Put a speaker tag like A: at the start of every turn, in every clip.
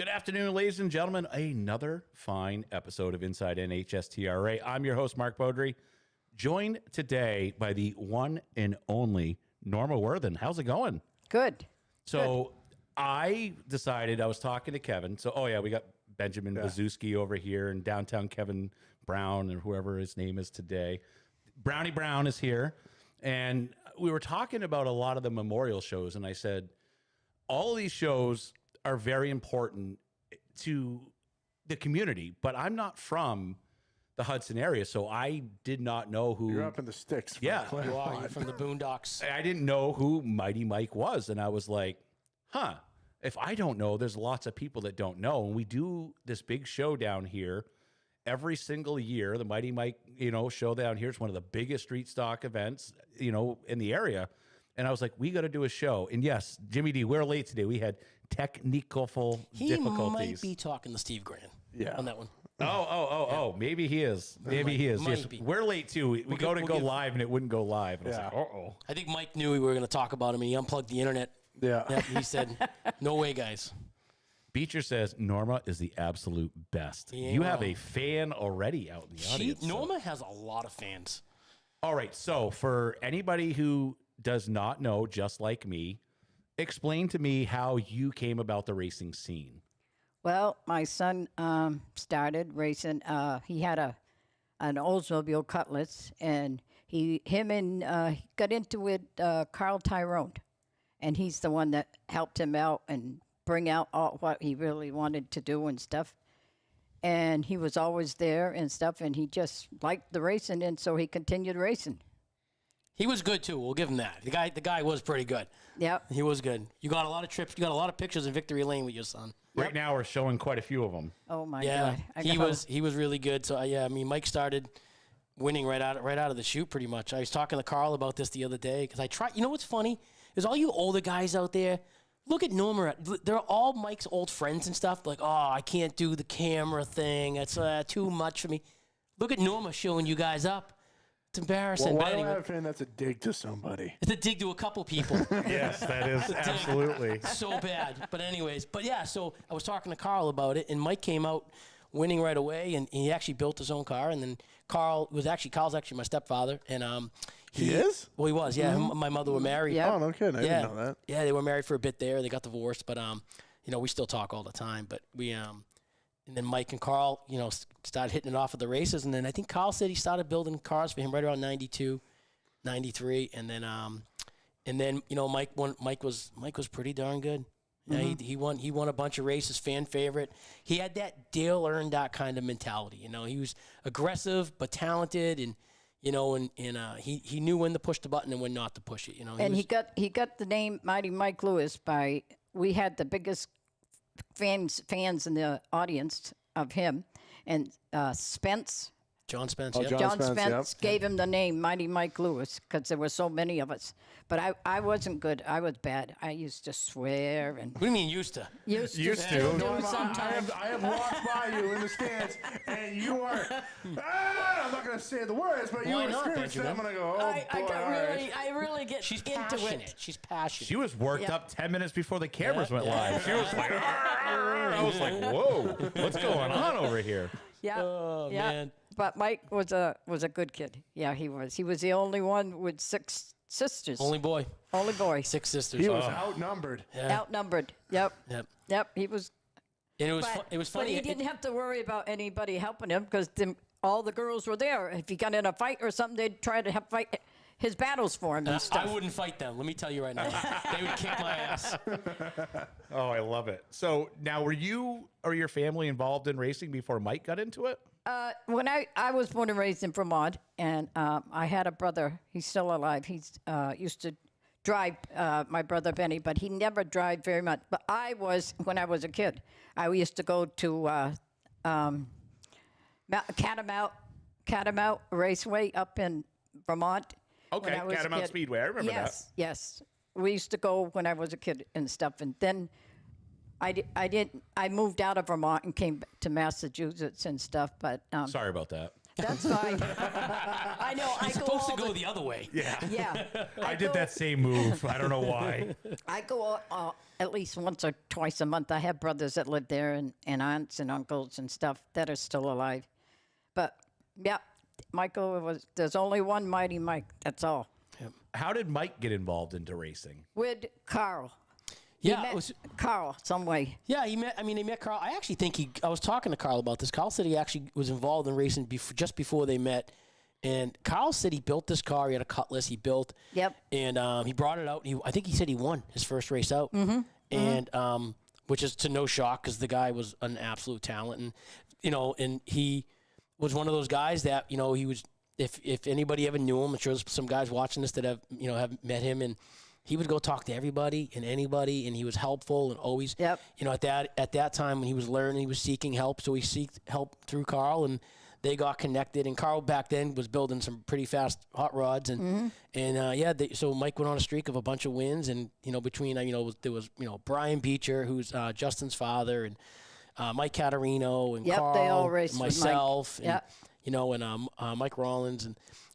A: Good afternoon, ladies and gentlemen. Another fine episode of Inside NHSTRA. I'm your host, Mark Beaudry, joined today by the one and only Norma Worthen. How's it going?
B: Good.
A: So I decided, I was talking to Kevin. So, we got Benjamin Wazuski over here and downtown Kevin Brown or whoever his name is today. Brownie Brown is here. And we were talking about a lot of the memorial shows. And I said, all of these shows are very important to the community, but I'm not from the Hudson area, so I did not know who.
C: You're up in the sticks.
A: Yeah,
D: you are. You're from the boondocks.
A: I didn't know who Mighty Mike was, and I was like, if I don't know, there's lots of people that don't know. And we do this big show down here every single year. The Mighty Mike, show down here is one of the biggest street stock events, in the area. And I was like, we got to do a show. And yes, Jimmy D, we're late today. We had technical difficulties.
D: He might be talking to Steve Grant on that one.
A: Maybe he is. Maybe he is. Yes, we're late too. We go live and it wouldn't go live. And I was like,
D: I think Mike knew we were going to talk about him and he unplugged the internet.
C: Yeah.
D: He said, no way, guys.
A: Beecher says Norma is the absolute best.
D: Yeah,
A: you have a fan already out in the audience.
D: Norma has a lot of fans.
A: All right. So for anybody who does not know, just like me, explain to me how you came about the racing scene.
B: Well, my son started racing. He had an Oldsmobile Cutlass, and he got into it, Carl Tyrone, and he's the one that helped him out and bring out all what he really wanted to do and stuff. And he was always there and stuff, and he just liked the racing, and so he continued racing.
D: He was good too. We'll give him that. The guy was pretty good.
B: Yep.
D: He was good. You got a lot of trips. You got a lot of pictures in Victory Lane with your son.
A: Right now, we're showing quite a few of them.
B: Oh my
D: God.
B: God.
D: He was really good. So Mike started winning right out of the chute pretty much. I was talking to Carl about this the other day because I tried. You know what's funny is all you older guys out there. Look at Norma. They're all Mike's old friends and stuff. Like, I can't do the camera thing. It's too much for me. Look at Norma showing you guys up. It's embarrassing.
C: Well, why do I have a feeling that's a dig to somebody?
D: It's a dig to a couple people.
A: Yes, that is absolutely.
D: So bad. But anyways, so I was talking to Carl about it, and Mike came out winning right away, and he actually built his own car. And then Carl's actually my stepfather. And
C: he is?
D: Well, he was, yeah.
C: Mm-hmm.
D: My mother were married.
B: Yeah.
C: Oh, no kidding. I didn't know that.
D: Yeah, they were married for a bit there. They got divorced, but we still talk all the time. But we and then Mike and Carl, started hitting it off at the races. And then I think Carl said he started building cars for him right around 92, 93. And then, Mike was pretty darn good. Yeah, mm-hmm. He won a bunch of races, fan favorite. He had that Dale Earnhardt kind of mentality. He was aggressive but talented, and he knew when to push the button and when not to push it.
B: And he got the name Mighty Mike Lewis we had the biggest fans in the audience of him, and
D: John Spence.
C: Oh,
D: Yep.
C: John Spence
B: gave him the name Mighty Mike Lewis because there were so many of us. But I wasn't good. I was bad. I used to swear and.
D: What do you mean used to?
B: Used to.
C: I have walked by you in the stands, and you are. I'm not going to say the words, but you were screaming stuff, and I go,
B: I really get
D: She's
B: into
D: passionate.
B: it.
D: She's passionate.
A: She was worked up 10 minutes before the cameras went live. She was like, I was like, whoa, what's going on over here?
B: Yeah.
D: Oh, man.
B: But Mike was a good kid. Yeah, he was. He was the only one with 6 sisters.
D: Only boy.
B: 6
D: sisters.
C: He was outnumbered.
D: Yeah.
B: Outnumbered. Yep. He was.
D: And it was funny.
B: But he didn't have to worry about anybody helping him because all the girls were there. If he got in a fight or something, they'd try to fight his battles for him and stuff.
D: I wouldn't fight them. Let me tell you right now. They would kick my ass.
A: Oh, I love it. So now, were you or your family involved in racing before Mike got into it?
B: When I was born and raised in Vermont, and I had a brother. He's still alive. He's used to drive, my brother Benny, but he never drive very much. But when I was a kid, I used to go to Catamount Raceway up in Vermont.
A: Okay, Catamount Speedway. I remember that.
B: Yes. We used to go when I was a kid and stuff, and then I moved out of Vermont and came to Massachusetts and stuff. But
A: sorry about that.
B: That's fine. I know. I
D: You're
B: go
D: supposed to
B: all
D: go
B: the,
D: the other way.
B: yeah.
A: I did that same move. I don't know why.
B: I go at least once or twice a month. I have brothers that live there and aunts and uncles and stuff that are still alive. But yeah, there's only one Mighty Mike. That's all.
A: How did Mike get involved into racing?
B: With Carl.
D: Yeah,
B: He met
D: it was,
B: Carl some way.
D: yeah. He met Carl. I actually think I was talking to Carl about this. Carl said he actually was involved in racing just before they met. And Carl said he built this car. He had a Cutlass. He built.
B: Yep.
D: And he brought it out. I think he said he won his first race out. Mm-hmm. And which is to no shock because the guy was an absolute talent. And and he was one of those guys that he was. If anybody ever knew him, I'm sure there's some guys watching this that have have met him, and he would go talk to everybody and anybody, and he was helpful and always.
B: Yep.
D: At that time when he was learning, he was seeking help, so he sought help through Carl, and they got connected. And Carl back then was building some pretty fast hot rods, and so Mike went on a streak of a bunch of wins, and between there was Brian Beecher, who's Justin's father, and Mike Caterino, and
B: Yep,
D: Carl,
B: they all raced
D: and
B: with Mike.
D: myself, and
B: Yep.
D: and Mike Rollins,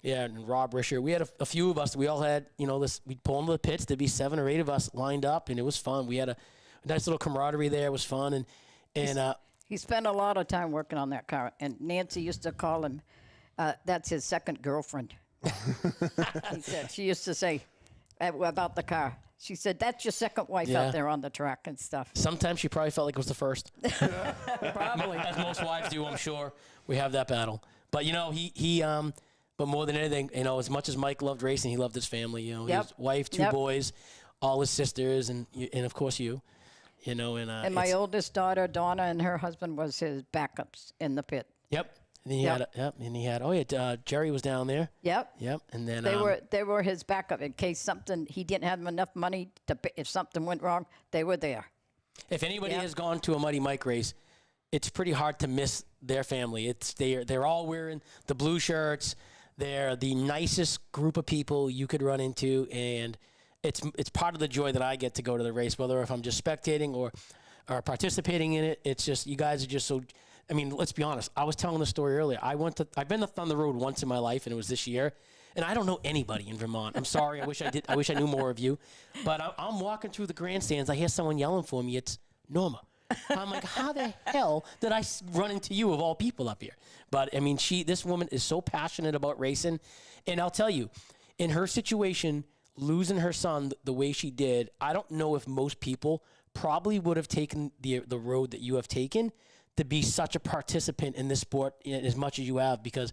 D: and Rob Risher. We had a few of us. We all had this. We'd pull into the pits. There'd be 7 or 8 of us lined up, and it was fun. We had a nice little camaraderie there. It was fun, and
B: He spent a lot of time working on that car, and Nancy used to call him. That's his second girlfriend. He said she used to say about the car. She said, "That's your second wife
D: Yeah.
B: out there on the track and stuff."
D: sometimes she probably felt like it was the first.
B: Probably.
D: As most wives do, I'm sure. We have that battle. But but more than anything, as much as Mike loved racing, he loved his family.
B: Yep.
D: His wife, 2
B: Yep.
D: boys, all his sisters, and of course you.
B: And my oldest daughter, Donna, and her husband was his backups in the pit.
D: Yep. And he
B: Yep.
D: had Jerry was down there.
B: Yep.
D: Yep. And then
B: They were his backup in case he didn't have enough money if something went wrong. They were there.
D: if anybody
B: Yep.
D: has gone to a Mighty Mike race, it's pretty hard to miss their family. They're all wearing the blue shirts. They're the nicest group of people you could run into, and it's part of the joy that I get to go to the race, whether if I'm just spectating or participating in it. It's just you guys are just so. I mean, let's be honest. I was telling the story earlier. I've been to Thunder Road once in my life, and it was this year. And I don't know anybody in Vermont. I'm sorry. I wish I did. I wish I knew more of you. But I'm walking through the grandstands. I hear someone yelling for me. It's Norma. I'm like, how the hell did I run into you of all people up here? But I mean, this woman is so passionate about racing, and I'll tell you, in her situation, losing her son the way she did, I don't know if most people probably would have taken the road that you have taken to be such a participant in this sport as much as you have, because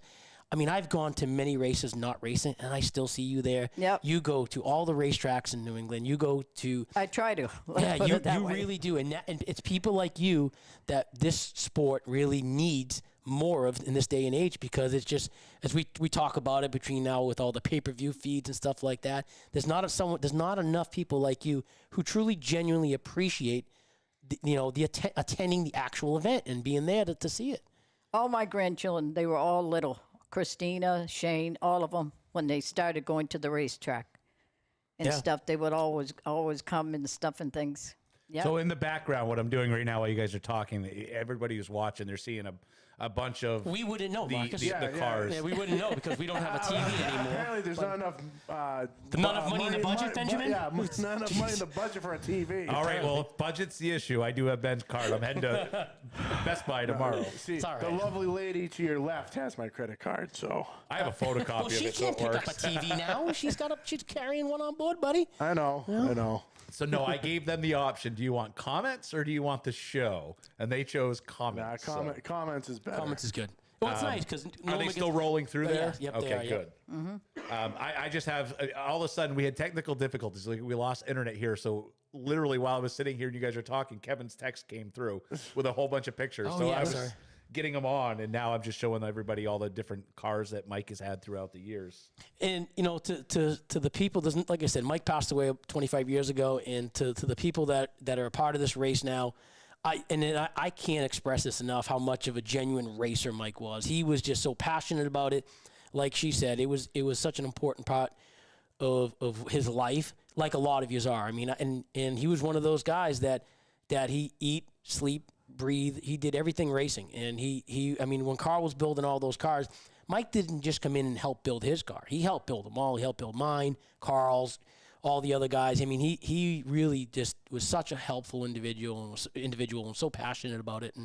D: I mean, I've gone to many races not racing, and I still see you there.
B: Yep.
D: You go to all the racetracks in New England. You go to
B: I try to.
D: yeah,
B: Put
D: you
B: it that way.
D: really do, and it's people like you that this sport really needs more of in this day and age, because it's just as we talk about it between now with all the pay-per-view feeds and stuff like that. There's not enough people like you who truly genuinely appreciate attending the actual event and being there to see it.
B: All my grandchildren, they were all little. Christina, Shane, all of them, when they started going to the racetrack and
D: Yeah.
B: stuff, they would always come and stuff and things. Yeah.
A: So in the background, what I'm doing right now while you guys are talking, everybody who's watching, they're seeing a bunch of
D: We wouldn't know, Marcus.
A: the cars.
D: Yeah, we wouldn't know because we don't have a TV anymore.
C: Apparently, there's not enough.
D: Not enough money in the budget, Benjamin?
C: Yeah, not enough money in the budget for a TV.
A: All right, well, if budget's the issue, I do have Ben's card. I'm heading to Best Buy tomorrow.
C: See,
D: It's all
C: the
D: right.
C: lovely lady to your left has my credit card, so
A: I have a photocopy
D: Well,
A: of
D: she
A: it, so
D: can't
A: it
D: pick up a
A: works.
D: TV now. She's carrying one on board, buddy.
C: I know.
A: So no, I gave them the option. Do you want comments or do you want the show? And they chose comments. so-
C: Comments is better.
D: Comments is good. Well, it's nice because
A: Are they still rolling through
D: Yeah,
A: there?
D: yep, they
A: okay,
D: are,
A: good.
D: yep.
A: I just have all of a sudden we had technical difficulties. Like we lost internet here, so literally while I was sitting here and you guys are talking, Kevin's text came through with a whole bunch of pictures.
D: Oh,
A: so
D: yeah,
A: I was
D: sorry.
A: getting them on, and now I'm just showing everybody all the different cars that Mike has had throughout the years.
D: And to the people, doesn't like I said, Mike passed away 25 years ago, and to the people that are a part of this race now, I can't express this enough how much of a genuine racer Mike was. He was just so passionate about it. Like she said, it was such an important part of his life, like a lot of yous are. I mean, and he was one of those guys that he eat, sleep, breathe. He did everything racing. And I mean, when Carl was building all those cars, Mike didn't just come in and help build his car. He helped build them all. He helped build mine, Carl's, all the other guys. I mean, he really just was such a helpful individual and so passionate about it.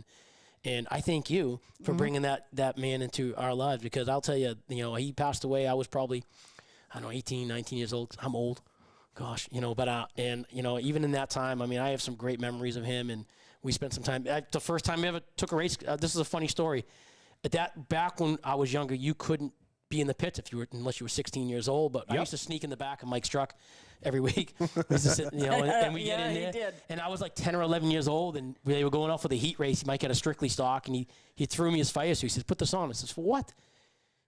D: And I thank you for bringing that man into our lives, because I'll tell you, he passed away. I was probably, I don't know, 18, 19 years old. I'm old. Gosh, but even in that time, I mean, I have some great memories of him, and we spent some time. The first time I ever took a race, this is a funny story. Back when I was younger, you couldn't be in the pits unless you were 16 years old. But I used to sneak in the back of Mike's truck every week. We used to sit, and we get in there.
B: Did.
D: And I was like 10 or 11 years old, and they were going off with a heat race. Mike had a Strictly stock, and he threw me his fire suit. He says, "Put this on." I says, "For what?"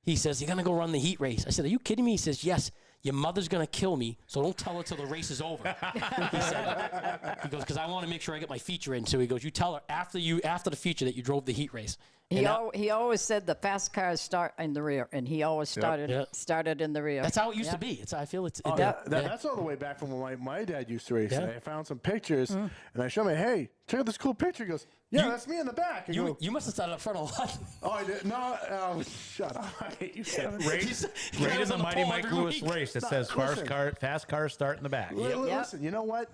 D: He says, "You're gonna go run the heat race." I said, "Are you kidding me?" He says, "Yes. Your mother's going to kill me, so don't tell her till the race is over." He goes, "Because I want to make sure I get my feature in." So he goes, "You tell her after the feature that you drove the heat race."
B: He always said the fast cars start in the rear, and he always started in the rear.
D: That's how it used to be.
C: That's all the way back from when my dad used to race. I found some pictures, and I showed him, "Hey, check out this cool picture." He goes, "Yeah, that's me in the back."
D: You must have started up front a lot.
C: Oh, I did. No, shut up. I hate you, Kevin.
A: Race in the Mighty Mike Lewis race. It says fast cars start in the back.
C: Listen, you know what?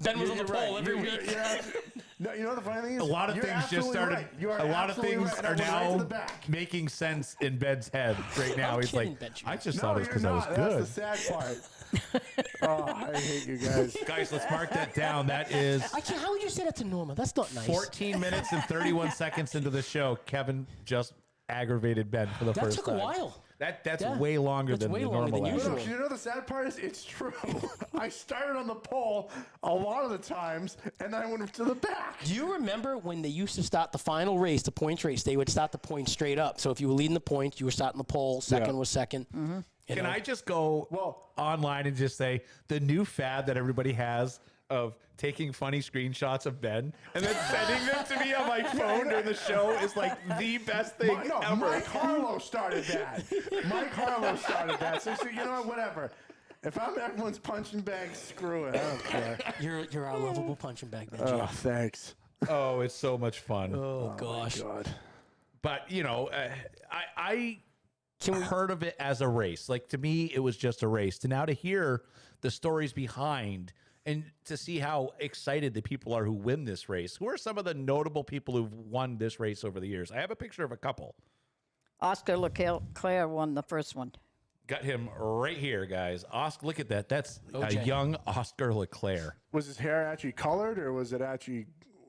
D: Ben was on the pole every week.
C: No, you know the funny thing is,
A: a lot of things just started.
C: Right.
A: A lot of things are now
C: back.
A: making sense in Ben's head right now. He's
D: kidding,
A: like, I just thought it was because I was good.
C: That's the sad part. Oh, I hate you guys.
A: Guys, let's mark that down. That is
D: How would you say that to Norma? That's not nice.
A: 14 minutes and 31 seconds into the show. Kevin just aggravated Ben for the first time.
D: That took a while.
A: That's way longer than the normal
D: usual.
C: You know the sad part is it's true. I started on the pole a lot of the times, and then I went to the back.
D: Do you remember when they used to start the final race, the points race? They would start the points straight up. So if you were leading the points, you were starting the pole. Second was second.
B: Mm-hmm.
A: Can I just go online and just say the new fad that everybody has of taking funny screenshots of Ben and then sending them to me on my phone during the show is like the best thing ever.
C: Mike Harlow started that. So you know what? Whatever. If I'm everyone's punching bag, screw it. I don't care.
D: You're our lovable punching bag, Benji.
C: Oh, thanks.
A: Oh, it's so much fun.
D: Oh gosh.
C: God.
A: But I heard of it as a race. Like, to me, it was just a race. To now to hear the stories behind and to see how excited the people are who win this race. Who are some of the notable people who've won this race over the years? I have a picture of a couple.
B: Oscar Leclerc won the first one.
A: Got him right here, guys. Oscar, look at that. That's a young Oscar Leclerc.
C: Was his hair actually colored, or was it actually,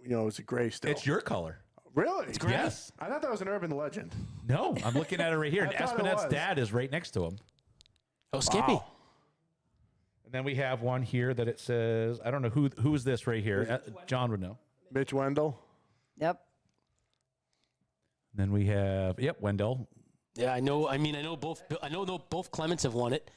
C: was it gray still?
A: It's your color.
C: Really?
A: It's gray. Yes.
C: I thought that was an urban legend.
A: No, I'm looking at it right here. And
C: thought it
A: Espinet's
C: was.
A: dad is right next to him.
D: Oh, Skippy.
C: Wow.
A: And then we have one here that it says, I don't know who is this right here. John would know.
C: Mitch Wendell.
B: Yep.
A: Then we have, Wendell.
D: Yeah, I know. I know both Clements have won it.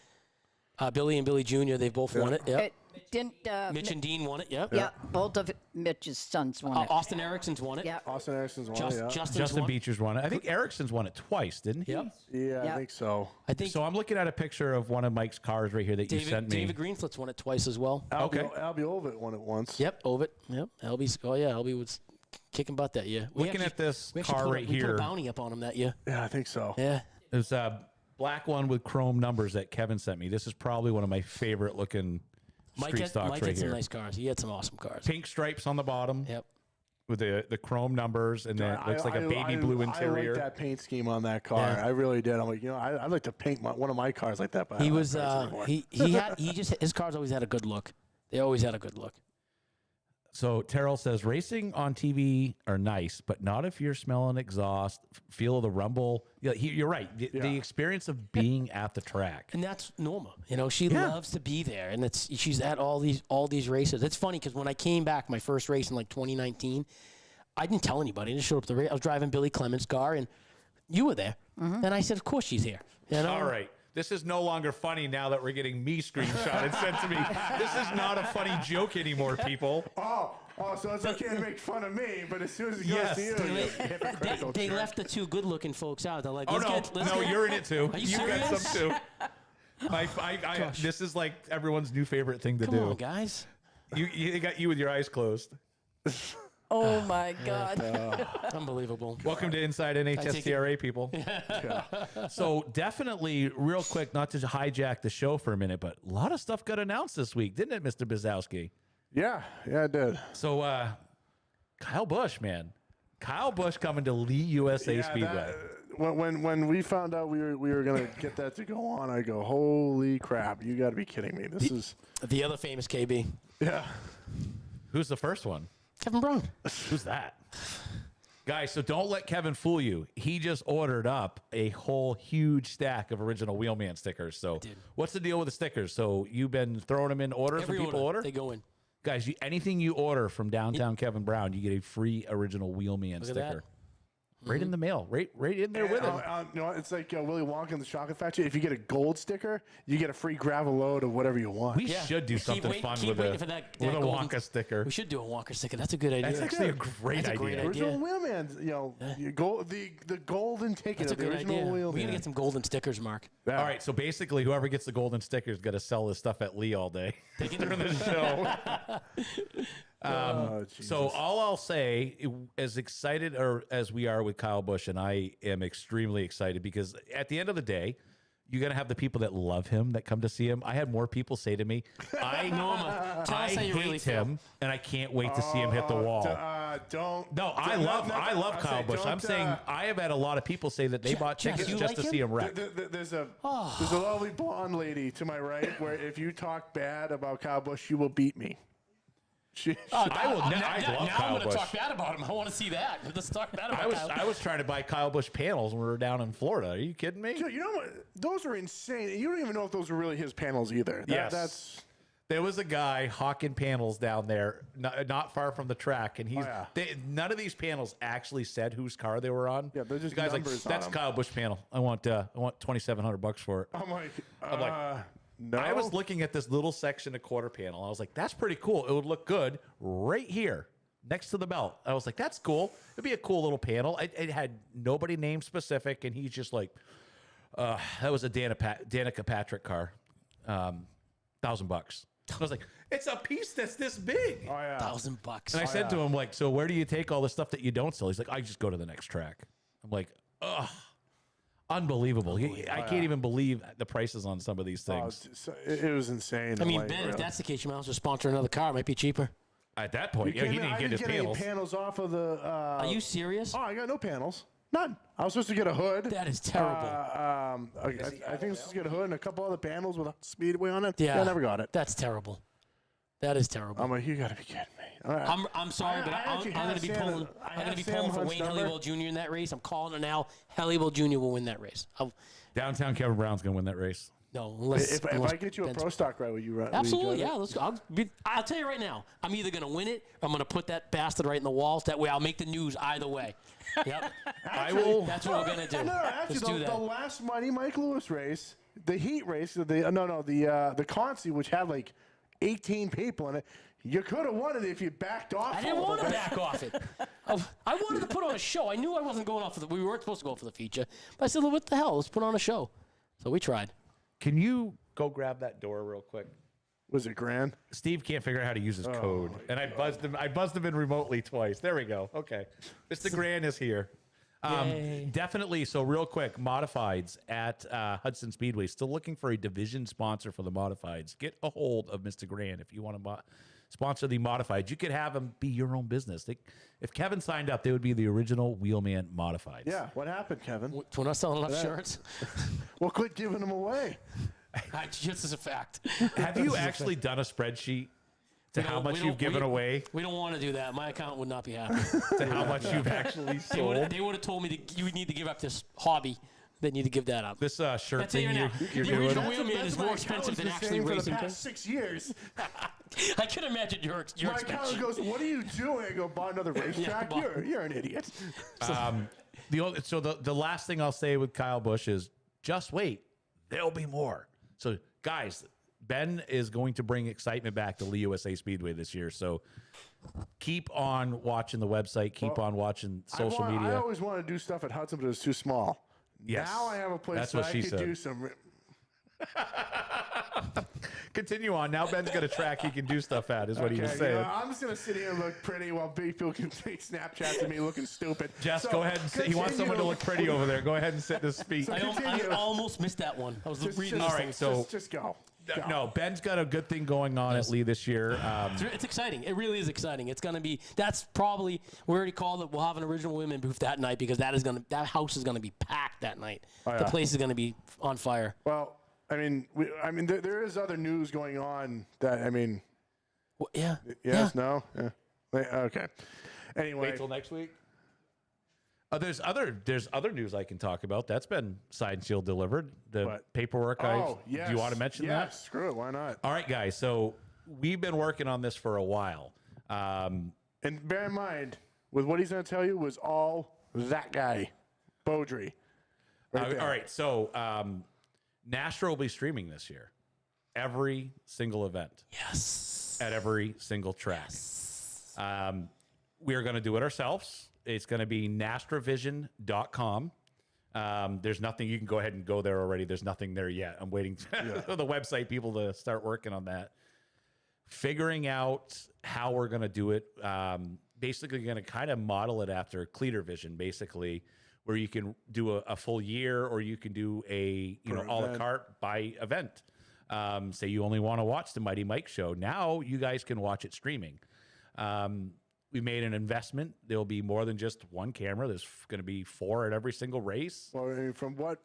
D: Billy and Billy Jr. They've both won it. Yep.
B: Didn't
D: Mitch and Dean won it. Yep.
B: Yeah, both of Mitch's sons won it.
D: Austin Erickson's won it.
B: Yeah.
C: Austin Erickson's one.
A: Justin
D: won.
A: Beecher's won it. I think Erickson's won it twice, didn't he?
D: Yep.
C: Yeah, I think so.
D: I think
A: So I'm looking at a picture of one of Mike's cars right here that you sent me.
D: David Greenflit's won it twice as well.
A: Okay.
C: Albie Ovitt won it once.
D: Yep, Ovitt. Yep. Albie was kicking butt that year.
A: Looking at this
D: we actually
A: car right
D: we put
A: here.
D: a bounty up on him that year.
C: Yeah, I think so.
D: Yeah.
A: There's a black one with chrome numbers that Kevin sent me. This is probably one of my favorite looking street stocks
D: Mike
A: right
D: had some
A: here.
D: nice cars. He had some awesome cars.
A: Pink stripes on the bottom.
D: Yep.
A: With the chrome numbers, and then it looks like a baby blue interior.
C: I like that paint scheme on that car.
D: Yeah.
C: I really did. I'm like, I'd like to paint one of my cars like that. But
D: He was his cars always had a good look. They always had a good look.
A: So Terrell says racing on TV are nice, but not if you're smelling exhaust, feel the rumble. Yeah, you're right. The experience of being at the track.
D: And that's Norma. She loves to be there, and she's at all these races. It's funny because when I came back, my first race in like 2019, I didn't tell anybody. I just showed up at the race. I was driving Billy Clements' car, and you were there. And I said, of course she's here.
A: All right. This is no longer funny now that we're getting me screenshotted sent to me. This is not a funny joke anymore, people.
C: Oh, so it's okay to make fun of me, but as soon as it goes to you,
D: They left the two good-looking folks out. They're like,
A: you're in it too.
D: Are you
A: got
D: serious?
A: some too. This is like everyone's new favorite thing to do.
D: Come on, guys.
A: You got you with your eyes closed.
B: Oh my God.
D: Unbelievable.
A: Welcome to Inside NHSTRA, people. So definitely, real quick, not to hijack the show for a minute, but a lot of stuff got announced this week, didn't it, Mr. Bizowski?
C: Yeah, it did.
A: So Kyle Busch, man. Kyle Busch coming to Lee USA Speedway.
C: When we found out we were gonna get that to go on, I go, holy crap! You got to be kidding me. This is
D: The other famous KB.
C: yeah.
A: Who's the first one?
D: Kevin Brown.
A: Who's that? Guys, so don't let Kevin fool you. He just ordered up a whole huge stack of original Wheelman stickers. So what's the deal with the stickers? So you've been throwing them in orders
D: Every
A: when people order?
D: They go in.
A: Guys, anything you order from downtown Kevin Brown, you get a free original Wheelman
D: Look at that.
A: sticker. Right in the mail. Right in there with it.
C: You know, it's like Willy Wonka in the Chocolate Factory. If you get a gold sticker, you get a free gravel load of whatever you want.
A: We should do something fun with a Wonka sticker.
D: We should do a Wonka sticker. That's a good idea.
A: That's actually a great idea.
C: Original Wheelman, the golden ticket
D: That's a
C: of the
D: good
C: original
D: idea.
C: Wheelman.
D: We gotta get some golden stickers, Mark.
C: Yeah.
A: All right, so basically, whoever gets the golden sticker is going to sell this stuff at Lee all day during the show. So all I'll say, as excited as we are with Kyle Busch, and I am extremely excited because at the end of the day, you're going to have the people that love him that come to see him. I had more people say to me, I hate him, and I can't wait to see him hit the wall. I love Kyle Busch. I'm saying I have had a lot of people say that they bought tickets just to see him wreck.
C: There's a lovely blonde lady to my right where if you talk bad about Kyle Busch, you will beat me.
A: I love
D: now
A: Kyle
D: I'm going to
A: Busch.
D: talk bad about him. I want to see that. Let's talk bad about Kyle.
A: I was trying to buy Kyle Busch panels when we were down in Florida. Are you kidding me?
C: Dude, you know what? Those are insane. You don't even know if those are really his panels either.
A: Yes. There was a guy hawking panels down there, not far from the track, and none of these panels actually said whose car they were on.
C: Yeah, they're just
A: the guy's like,
C: numbers on
A: "That's
C: them."
A: Kyle Busch panel. I want $2,700 for it."
C: I'm like, no.
A: I was looking at this little section of quarter panel. I was like, "That's pretty cool. It would look good right here next to the belt." I was like, "That's cool. It'd be a cool little panel." It had nobody named specific, and he's just like, "That was a Danica Patrick car, $1,000." I was like, "It's a piece that's this big."
C: Oh yeah.
D: $1,000.
A: And I said to him, like, "So where do you take all the stuff that you don't sell?" He's like, "I just go to the next track." I'm like, "Ugh, unbelievable." I can't even believe the prices on some of these things.
C: It was insane.
D: I mean, Ben, if that's the case, you might as well sponsor another car. It might be cheaper.
A: At that point, he didn't get his panels.
C: Any panels off of the.
D: Are you serious?
C: Oh, I got no panels. None. I was supposed to get a hood.
D: That is terrible.
C: I think I was supposed to get a hood and a couple other panels with a Speedway on it.
D: Yeah,
C: I never got it.
D: That's terrible. That is terrible.
C: I'm like, you got to be kidding me.
D: I'm sorry, but I'm going to be pulling. I'm going to be pulling for Wayne Helliwell Jr. in that race. I'm calling it now. Helliwell Jr. will win that race.
A: Downtown Kevin Brown's going to win that race.
D: No, unless
C: if I get you a pro stock ride, will you run?
D: Absolutely, yeah. Let's go. I'll tell you right now. I'm either going to win it, or I'm going to put that bastard right in the walls. That way, I'll make the news either way. Yep.
A: I will.
D: That's what we're going to do.
C: No, actually,
D: Let's do that.
C: the last Mighty Mike Lewis race, the heat race, the Consi, which had like 18 people in it. You could have won it if you backed off.
D: I didn't want to back off it. I wanted to put on a show. I knew I wasn't going off we weren't supposed to go for the feature. But I said, what the hell? Let's put on a show. So we tried.
A: Can you go grab that door real quick?
C: Was it grand?
A: Steve can't figure out how to use his code, and I buzzed him in remotely twice. There we go. Okay, Mr. Grand is here. Definitely. So real quick, modifieds at Hudson Speedway still looking for a division sponsor for the modifieds. Get a hold of Mr. Grand if you want to sponsor the modifieds. You could have them be your own business. If Kevin signed up, they would be the original Wheelman modifieds.
C: Yeah. What happened, Kevin?
D: We're not selling enough shirts.
C: Well, quit giving them away.
D: Just as a fact.
A: Have you actually done a spreadsheet to how much you've given away?
D: We don't want to do that. My account would not be happy.
A: To how much you've actually sold?
D: They would have told me you need to give up this hobby. They need to give that up.
A: This shirt
D: That's
A: thing you're
D: the
A: doing?
D: original Wheelman is more expensive than actually
C: for
D: racing.
C: the past 6 years.
D: I can imagine your
C: My account goes, "What are you doing?" I go, "Buy another racetrack." You're an idiot.
A: The last thing I'll say with Kyle Busch is just wait. There'll be more. So, guys, Ben is going to bring excitement back to Lee USA Speedway this year. So keep on watching the website. Keep on watching social media.
C: I always want to do stuff at Hudson, but it's too small.
A: Yes.
C: Now I have a place
A: That's
C: that
A: what
C: I
A: she
C: could
A: said.
C: do some.
A: Continue on. Now Ben's got a track he can do stuff at, is what he was
C: Okay,
A: saying.
C: I'm just gonna sit here and look pretty while people can take Snapchats of me looking stupid.
A: Jess,
C: So,
A: go ahead and sit. He wants someone to look pretty over there. Go ahead and sit in his feet.
D: I
C: Continue.
D: almost missed that one. I was reading
A: all
D: this
A: right,
D: thing.
A: so
C: just go. Go.
A: no, Ben's got a good thing going on at Lee this year.
D: It's exciting. It really is exciting. It's gonna be. That's probably we already called it. We'll have an original women booth that night because that house is gonna be packed that night.
C: yeah.
D: The place is gonna be on fire.
C: Well, I mean, there is other news going on that
D: Well, yeah.
C: Yes, no, yeah. Okay. Anyway,
A: Wait till next week. There's other news I can talk about. That's been signed, sealed, delivered. The
C: What?
A: paperwork.
C: yes.
A: Do you want to mention that?
C: Yes, screw it. Why not?
A: All right, guys. So we've been working on this for a while.
C: And bear in mind, with what he's going to tell you was all that guy, Beaudry. Right there.
A: all right. So NHSTRA will be streaming this year. Every single event.
D: Yes.
A: At every single track. We are going to do it ourselves. It's going to be NHSTRAvision.com. There's nothing. You can go ahead and go there already. There's nothing there yet. I'm waiting for the website people to start working on that. Figuring out how we're going to do it. Basically, going to kind of model it after Cleater Vision, basically, where you can do a full year or you can do a a la carte by event. Say you only want to watch the Mighty Mike show. Now you guys can watch it streaming. We made an investment. There'll be more than just one camera. There's going to be 4 at every single race.
C: Well, I mean, from what,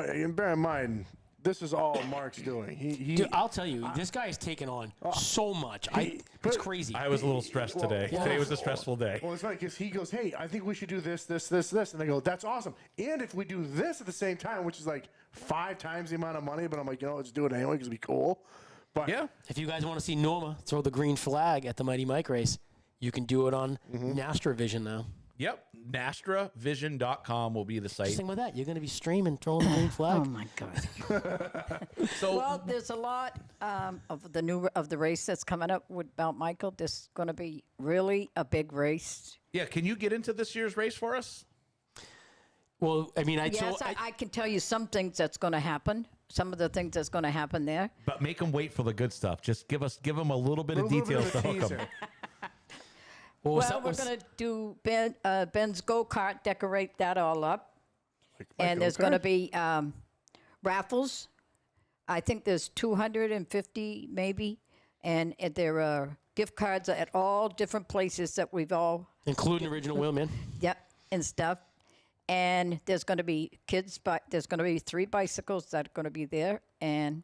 C: and bear in mind, this is all Mark's doing.
D: Dude, I'll tell you, this guy is taking on so much. It's crazy.
A: I was a little stressed today. Today was a stressful day.
C: Well, it's funny because he goes, "Hey, I think we should do this, this, this, this," and they go, "That's awesome." And if we do this at the same time, which is like 5 times the amount of money, but I'm like, let's do it anyway because it'd be cool. But
A: Yeah.
D: If you guys want to see Norma throw the green flag at the Mighty Mike race, you can do it on NHSTRA Vision now.
A: Yep. NHSTRAvision.com will be the site.
D: Just think about that. You're going to be streaming, throwing the green flag.
B: Oh my God.
A: So
B: Well, there's a lot of the race that's coming up with Mount Michael. This is going to be really a big race.
A: yeah, can you get into this year's race for us?
D: Well, I mean,
B: Yes, I can tell you some things that's going to happen. Some of the things that's going to happen there.
A: But make them wait for the good stuff. Just give them a little bit of
C: little bit
A: details
C: of
A: to
C: a
A: hook them.
C: teaser.
B: Well, we're going to do Ben's go-kart, decorate that all up. And there's going to be raffles. I think there's 250 maybe. And there are gift cards at all different places that we've all,
D: including original wheelman.
B: yep, and stuff. And there's going to be there's going to be 3 bicycles that are going to be there. And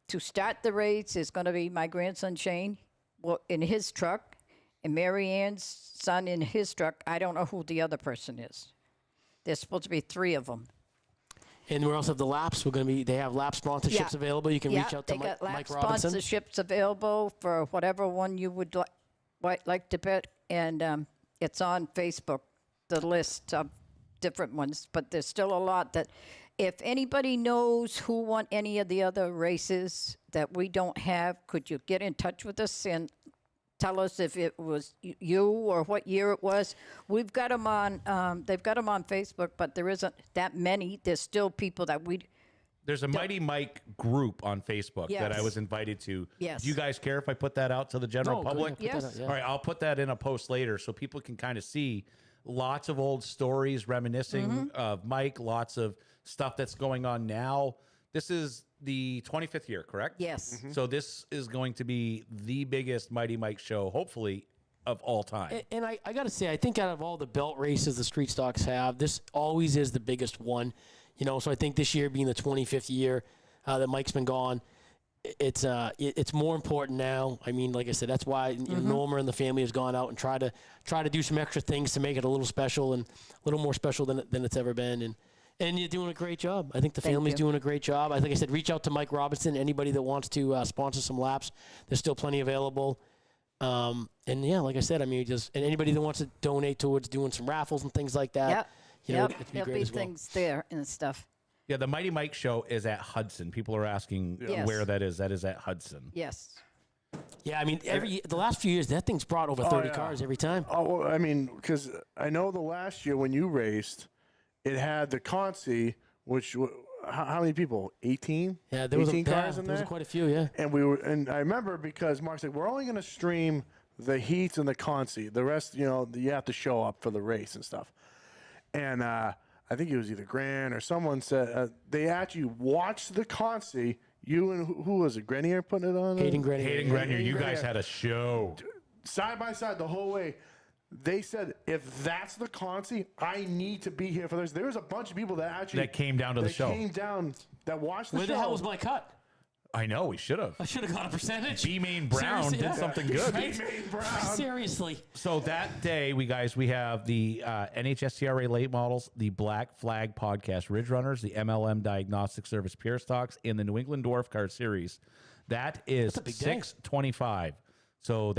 B: to start the race is going to be my grandson Shane in his truck. And Mary Ann's son in his truck. I don't know who the other person is. There's supposed to be 3 of them.
D: And we also have the laps. They have lap sponsorships available. You can reach out to
B: they got
D: Mike
B: lap
D: Robinson.
B: sponsorships available for whatever one you would like to bet. And it's on Facebook, the list of different ones. But there's still a lot that if anybody knows who won any of the other races that we don't have, could you get in touch with us and tell us if it was you or what year it was. We've got them on. They've got them on Facebook, but there isn't that many. There's still people that
A: There's a Mighty Mike group on Facebook that I
B: Yes.
A: was invited to.
B: Yes.
A: Do you guys care if I put that out to the general
D: No, go
A: public?
D: ahead, put that
B: Yes.
D: out, yeah.
A: All right, I'll put that in a post later so people can kind of see lots of old stories reminiscing of Mike, lots of stuff that's going on now. This is the 25th year, correct?
B: Yes.
A: So this is going to be the biggest Mighty Mike show, hopefully, of all time.
D: And I got to say, I think out of all the belt races the street stocks have, this always is the biggest one. So I think this year being the 25th year that Mike's been gone, it's more important now. I mean, like I said, that's why Norma and the family has gone out and try to do some extra things to make it a little special and a little more special than it's ever been. And you're doing a great job. I think the family's doing a great job. I think I said reach out to Mike Robinson. Anybody that wants to sponsor some laps, there's still plenty available. And yeah, like I said, I mean, and anybody that wants to donate towards doing some raffles and things like that.
B: Yep.
D: It'd be
B: There'll
D: great
B: be
D: as well.
B: things there and stuff.
A: Yeah, the Mighty Mike show is at Hudson. People are asking
B: Yes.
A: where that is. That is at Hudson.
B: Yes.
D: Yeah, I mean, the last few years, that thing's brought over 30
C: yeah.
D: cars every time.
C: Oh, well, I mean, because I know the last year when you raced, it had the Consi, which how many people? 18?
D: Yeah, there was
C: 18 cars in
D: there
C: there.
D: was quite a few. Yeah.
C: And I remember because Mark said we're only going to stream the heats and the consi. The rest, you have to show up for the race and stuff. And I think it was either Grant or someone said they actually watched the consi. You and who was it? Grenier putting it on?
D: Hayden Grenier.
A: Hayden Grenier, you guys had a show.
C: Side by side the whole way. They said, if that's the consi, I need to be here for this. There was a bunch of people that actually
A: Came down to the show.
C: Came down that watched the
D: Where
C: show.
D: the hell was my cut?
A: I know, we should have.
D: I should have got a percentage.
A: B-Main Brown
D: Seriously,
A: did
D: yeah.
A: something good.
D: Right?
C: B-Main Brown.
D: Seriously.
A: So that day, we have the NHSTRA late models, the Black Flag Podcast Ridge Runners, the MLM Diagnostic Service Pure Stocks, and the New England Dwarf Car Series. That is
D: a big day.
A: 6/25. So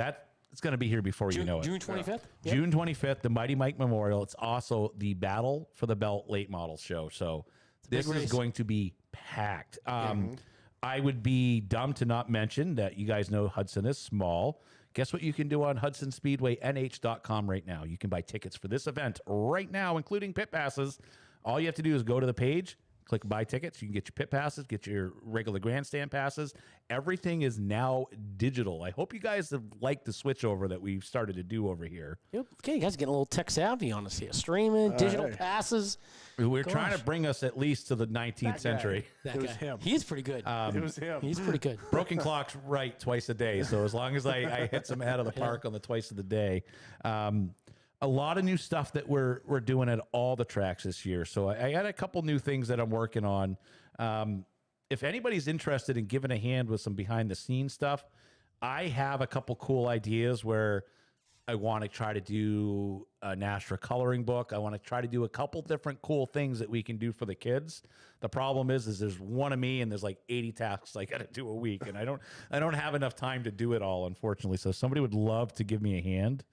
A: it's going to be here before you know it.
D: June 25th? Yep.
A: June 25th, the Mighty Mike Memorial. It's also the Battle for the Belt late model show. So this
D: big
A: is
D: race.
A: going to be packed. I would be dumb to not mention that you guys know Hudson is small. Guess what you can do on HudsonSpeedwayNH.com right now? You can buy tickets for this event right now, including pit passes. All you have to do is go to the page, click buy tickets. You can get your pit passes, get your regular grandstand passes. Everything is now digital. I hope you guys have liked the switch over that we've started to do over here.
D: Yep. Okay, you guys are getting a little tech savvy on us here. Streaming, digital passes.
A: We're trying to bring us at least to the 19th century.
D: That
C: It was
D: guy.
C: him.
D: He's pretty good.
C: It was him.
D: He's pretty good.
A: Broken clock's right twice a day. So as long as I hit some out of the park on the twice of the day. A lot of new stuff that we're doing at all the tracks this year. So I got a couple new things that I'm working on. If anybody's interested in giving a hand with some behind the scenes stuff, I have a couple cool ideas where I want to try to do a NHSTRA coloring book. I want to try to do a couple different cool things that we can do for the kids. The problem is there's one of me and there's like 80 tasks I got to do a week, and I don't have enough time to do it all, unfortunately. So if somebody would love to give me a hand,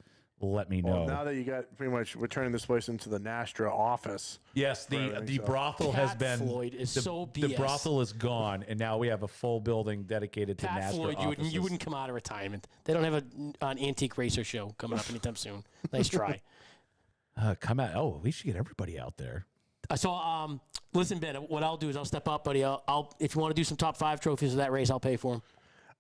A: let me know.
C: Well, now that you got pretty much, we're turning this place into the NHSTRA office.
A: Yes, the brothel has
D: Pat
A: been
D: Floyd is
A: the,
D: so
A: the
D: BS.
A: brothel is gone, and now we have a full building dedicated to
D: Pat
A: NHSTRA
D: Floyd,
A: offices.
D: you wouldn't come out of retirement. They don't have an antique racer show coming up anytime soon. Nice try.
A: Come out. Oh, we should get everybody out there.
D: So, listen, Ben, what I'll do is I'll step up, buddy. I'll if you want to do some top 5 trophies of that race, I'll pay for them.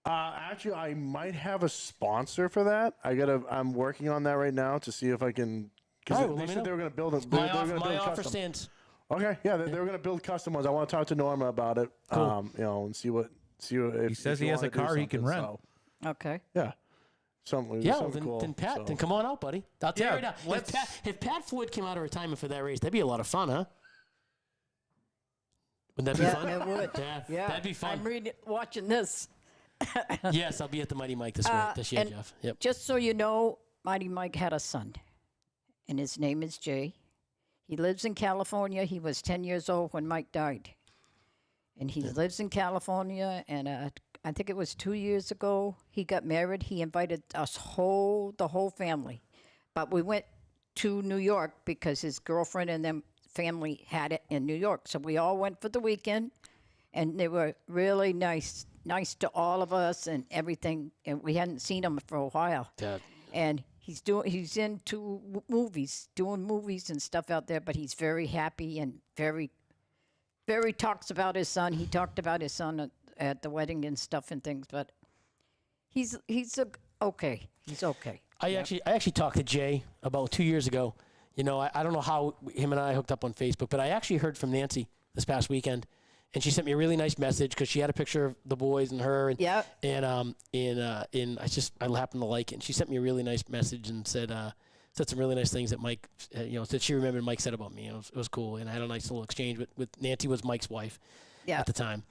C: Actually, I might have a sponsor for that. I'm working on that right now to see if I can. Because
D: All right, well,
C: they
D: let me
C: said
D: know.
C: they were going to build it.
D: My offer
C: custom.
D: stands.
C: Okay, yeah, they were going to build custom ones. I want to talk to Norma about it.
D: Cool.
C: And see if
A: He says
C: if
A: he
C: you
A: has a
C: wanna do
A: car he can
C: something,
A: rent.
C: so,
B: Okay.
C: yeah, something.
D: Yeah, well,
C: something cool.
D: then Pat,
C: so.
D: then come on out, buddy. I'll tell
A: Yeah,
D: you right now.
A: let's-
D: If Pat Floyd came out of retirement for that race, that'd be a lot of fun, huh? Wouldn't that be fun?
B: Yeah, it would.
D: Yeah,
B: Yeah.
D: that'd be fun.
B: I'm watching this.
D: Yes, I'll be at the Mighty Mike this year,
B: and
D: Jeff. Yep.
B: Just so you know, Mighty Mike had a son, and his name is Jay. He lives in California. He was 10 years old when Mike died. And he lives in California, and I think it was 2 years ago he got married. He invited us the whole family. But we went to New York because his girlfriend and them family had it in New York. So we all went for the weekend, and they were really nice to all of us and everything. And we hadn't seen him for a while.
D: Yeah.
B: And he's into movies, doing movies and stuff out there. But he's very happy and very talks about his son. He talked about his son at the wedding and stuff and things. But he's okay. He's okay.
D: I actually talked to Jay about 2 years ago. You know, I don't know how him and I hooked up on Facebook, but I actually heard from Nancy this past weekend, and she sent me a really nice message because she had a picture of the boys and her, and
B: Yeah.
D: and I happened to like it, and she sent me a really nice message and said some really nice things that Mike, said she remembered Mike said about me. It was cool, and I had a nice little exchange with Nancy was Mike's wife
B: Yeah.
D: at the time.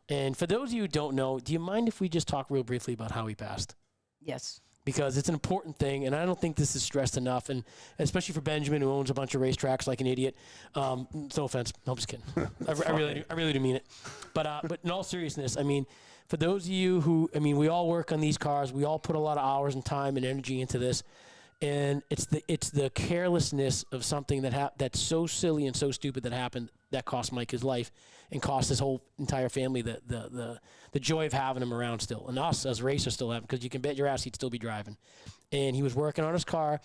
D: And for those of you who don't know, do you mind if we just talk real briefly about how he passed?
B: Yes.
D: Because it's an important thing, and I don't think this is stressed enough, and especially for Benjamin, who owns a bunch of racetracks like an idiot. No offense, no, I'm just kidding. I really do mean it. But in all seriousness, I mean, for those of you who, we all work on these cars, we all put a lot of hours and time and energy into this, and it's the carelessness of something that's so silly and so stupid that happened that cost Mike his life and cost his whole entire family the joy of having him around still, and us as racers still have, because you can bet your ass he'd still be driving. And he was working on his car.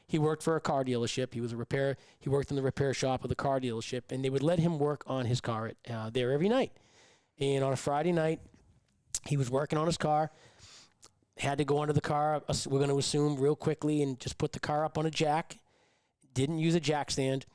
D: he worked for a car dealership. He worked in the repair shop of the car dealership, and they would let him work on his car there every night. And on a Friday night, he was working on his car, had to go under the car, we're going to assume real quickly, and just put the car up on a jack. Didn't use a jack stand,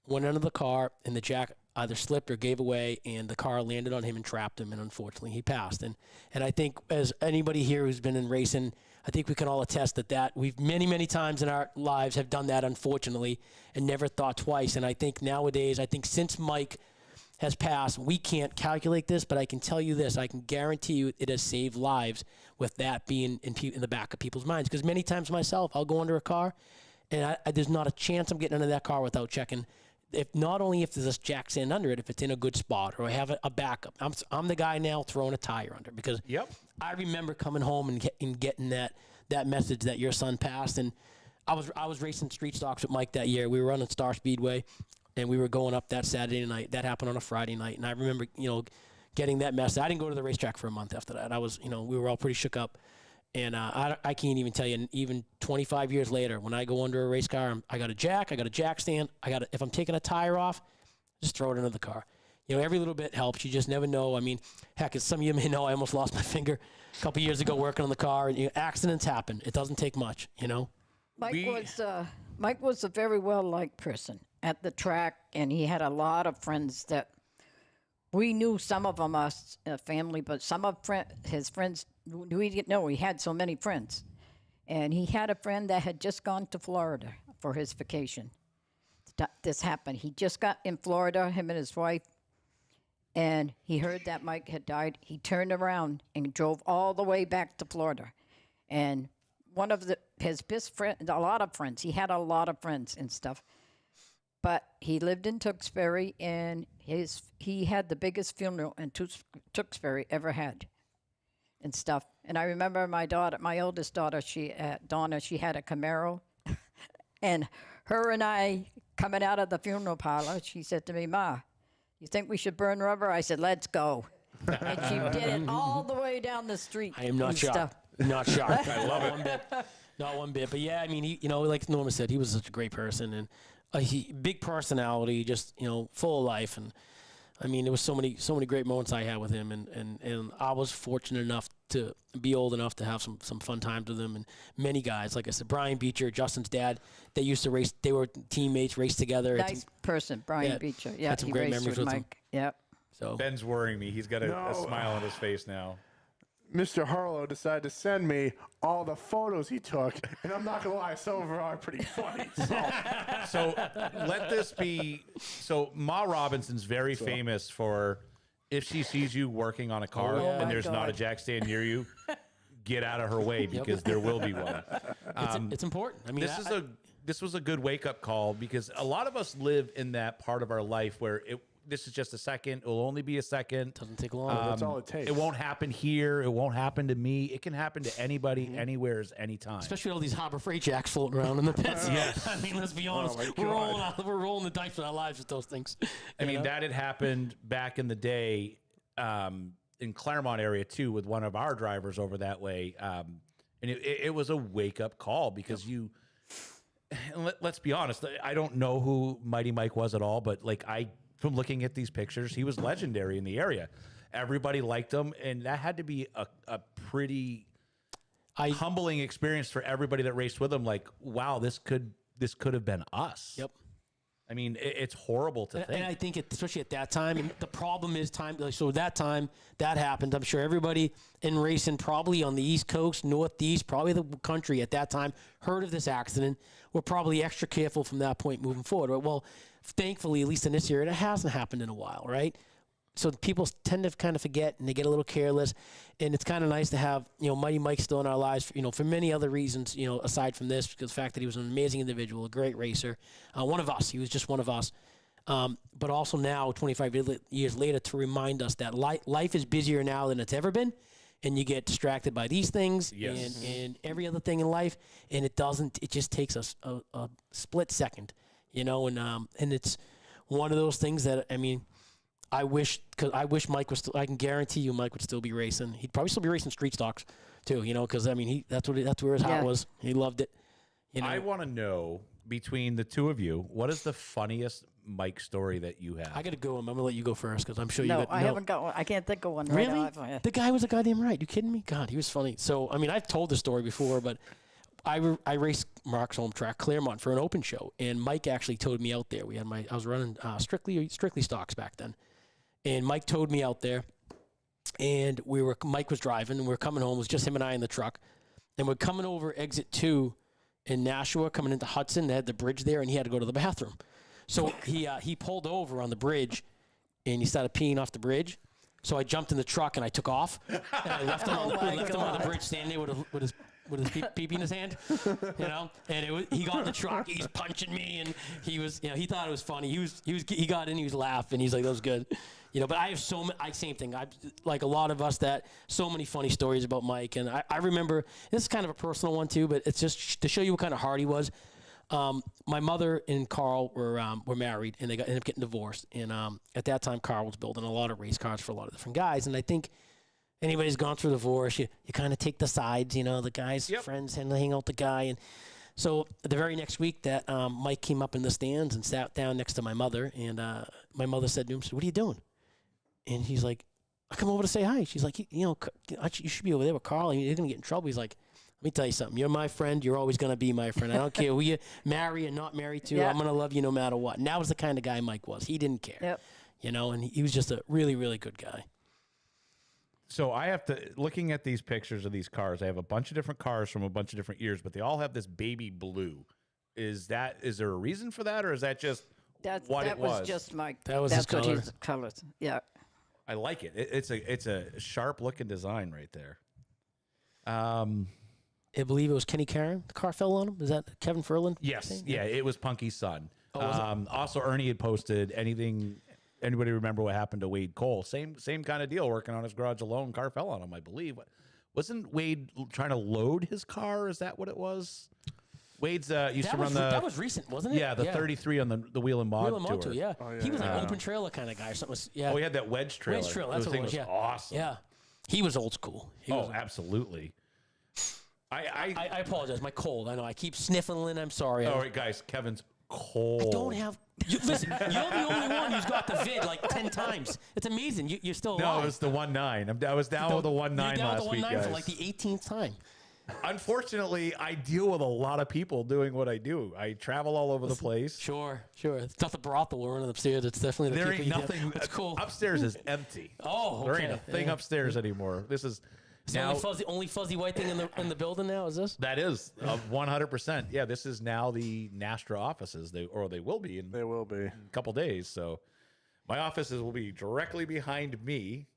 D: went under the car, and the jack either slipped or gave away, and the car landed on him and trapped him, and unfortunately he passed. And I think, as anybody here who's been in racing, I think we can all attest that we've many times in our lives have done that, unfortunately, and never thought twice. And I think nowadays, since Mike has passed, we can't calculate this, but I can tell you this, I can guarantee you it has saved lives with that being in the back of people's minds. Because many times myself, I'll go under a car, and there's not a chance I'm getting under that car without checking. Not only if there's a jack stand under it, if it's in a good spot, or I have a backup. I'm the guy now throwing a tire under, because I remember coming home and getting that message that your son passed. And I was racing street stocks with Mike that year. We were running Star Speedway, and we were going up that Saturday night. That happened on a Friday night, and I remember getting that message. I didn't go to the racetrack for a month after that. I was we were all pretty shook up. And I can't even tell you, even 25 years later, when I go under a race car, I got a jack stand. If I'm taking a tire off, just throw it into the car. Every little bit helps. You just never know. I mean, heck, as some of you may know, I almost lost my finger a couple years ago working on the car. And accidents happen. It doesn't take much,
B: Mike was a very well-liked person at the track, and he had a lot of friends that we knew. Some of them, us family, but some of his friends, we didn't know he had so many friends. And he had a friend that had just gone to Florida for his vacation. This happened. He just got in Florida, him and his wife, and he heard that Mike had died. He turned around and drove all the way back to Florida. And one of his best friends, a lot of friends, he had a lot of friends and stuff, but he lived in Tewksbury, and he had the biggest funeral in Tewksbury ever had and stuff. And I remember my oldest daughter, Donna, she had a Camaro, and her and I coming out of the funeral parlor, she said to me, "Ma, you think we should burn rubber?" I said, "Let's go." And she did it all the way down the street.
D: I am not shocked. Not shocked. I love it. Not one bit. But yeah, I mean, like Norma said, he was such a great person, and big personality, just full of life. And I mean, there was so many great moments I had with him, and I was fortunate enough to be old enough to have some fun times with him. And many guys, like I said, Brian Beecher, Justin's dad, they used to race. They were teammates, raced together.
B: Nice person, Brian Beecher. Yeah,
D: had some great memories with
B: Mike.
D: him.
B: Yep.
D: So
A: Ben's worrying me. He's got a smile on his face now.
C: Mr. Harlow decided to send me all the photos he took, and I'm not gonna lie, some of them are pretty funny.
A: So let this be. So Ma Robinson's very famous for, if she sees you working on a car and there's not a jack stand near you, get out of her way, because there will be one.
D: It's important. I mean,
A: this was a good wake up call, because a lot of us live in that part of our life where this is just a second. It will only be a second.
D: Doesn't take long.
C: That's all it takes.
A: It won't happen here. It won't happen to me. It can happen to anybody, anywhere, anytime.
D: Especially all these Harbor Freight Jacks floating around in the pits.
A: Yes.
D: I mean, let's be honest. We're rolling the dice with our lives with those things.
A: I mean, that had happened back in the day in Claremont area too, with one of our drivers over that way. And it was a wake up call, because let's be honest. I don't know who Mighty Mike was at all, but from looking at these pictures, he was legendary in the area. Everybody liked him, and that had to be a pretty humbling experience for everybody that raced with him. Like, wow, this could have been us.
D: Yep.
A: I mean, it's horrible to think.
D: And I think, especially at that time, and the problem is time. So that time that happened, I'm sure everybody in racing, probably on the East Coast, Northeast, probably the country at that time, heard of this accident. We're probably extra careful from that point moving forward. Right? Well, thankfully, at least in this area, it hasn't happened in a while, right? So people tend to kind of forget, and they get a little careless. And it's kind of nice to have, Mighty Mike still in our lives, for many other reasons, aside from this, because the fact that he was an amazing individual, a great racer, one of us. He was just one of us. But also now, 25 years later, to remind us that life is busier now than it's ever been. And you get distracted by these things and every other thing in life. And it just takes us a split second, and it's one of those things that, I mean, I wish Mike was still, I can guarantee you Mike would still be racing. He'd probably still be racing street stocks too, because I mean, that's where his heart was. He loved it, You know,
A: I want to know between the two of you, what is the funniest Mike story that you have?
D: I got to go. I'm going to let you go first because I'm sure you
B: No,
D: got
B: I haven't got one. I can't think of one right
D: Really?
B: off.
D: The guy was a goddamn right. You kidding me? God, he was funny. So, I mean, I've told this story before, but I raced Mark's home track, Claremont, for an open show, and Mike actually towed me out there. I was running strictly stocks back then, and Mike towed me out there, and Mike was driving, and we were coming home. It was just him and I in the truck, and we're coming over exit 2 in Nashua, coming into Hudson. They had the bridge there, and he had to go to the bathroom. So he pulled over on the bridge, and he started peeing off the bridge. So I jumped in the truck and I took off, and I left him, him on the bridge standing there with his pee in his hand, you know. And he got in the truck, he's punching me, and he was, you know, he thought it was funny. He got in, he was laughing. He's like, that was good, you know. But I have same thing. I like a lot of us that so many funny stories about Mike, and I remember this is kind of a personal one too, but it's just to show you what kind of heart he was. My mother and Carl were married, and they ended up getting divorced. And at that time, Carl was building a lot of race cars for a lot of different guys. And I think anybody's gone through divorce, you kind of take the sides, you know, the guy's friends and hang out with the guy. And so the very next week that Mike came up in the stands and sat down next to my mother, and my mother said to him, "What are you doing?" And he's like, "I come over to say hi." She's like, "You know, you should be over there with Carl. You're going to get in trouble." He's like, "Let me tell you something. You're my friend. You're always going to be my friend. I don't care who you marry and not marry to. I'm going to love you no matter what." And that was the kind of guy Mike was. He didn't care.
B: Yep.
D: You know, and he was just a really, really good guy.
A: So I have to, looking at these pictures of these cars, I have a bunch of different cars from a bunch of different years, but they all have this baby blue. Is there a reason for that, or is that just what it was?
B: That was just Mike.
D: That was
B: That's
D: his color.
B: What his colors. Yeah.
A: I like it. It's a sharp looking design right there.
D: I believe it was Kenny Caron. The car fell on him. Is that Kevin Furlan?
A: Yes. Yeah, it was Punky's son.
D: Was
A: also, Ernie had posted anything. Anybody remember what happened to Wade Cole? Same kind of deal. Working on his garage alone, car fell on him. I believe. Wasn't Wade trying to load his car? Is that what it was? Wade's used to run
D: that was recent, wasn't it?
A: Yeah, the 33 on the Wheel and Mod tour.
D: Yeah. He was like open trailer kind of guy or something.
A: Oh, he had that wedge trailer.
D: Wedge trailer. That's what it was. Yeah.
A: Awesome.
D: Yeah. He was old school.
A: Absolutely.
D: I apologize. My cold. I know. I keep sniffling. I'm sorry.
A: All right, guys. Kevin's cold.
D: I don't have. Listen, you're the only one who's got the vid like 10 times. It's amazing. You're still alive.
A: No, it was the 1.9. I was down with the 1.9 last week, guys.
D: For like the 18th time.
A: Unfortunately, I deal with a lot of people doing what I do. I travel all over the place.
D: Sure. It's not the brothel we're running upstairs. It's definitely the
A: There
D: people
A: ain't nothing.
D: It's cool.
A: Upstairs is empty.
D: Oh, okay.
A: There ain't a thing upstairs anymore. This is
D: It's
A: now
D: the only fuzzy white thing in the building now. Is this?
A: that is 100%. Yeah, this is now the NHSTRA offices. They will be in
C: They will be.
A: a couple days. So my offices will be directly behind me,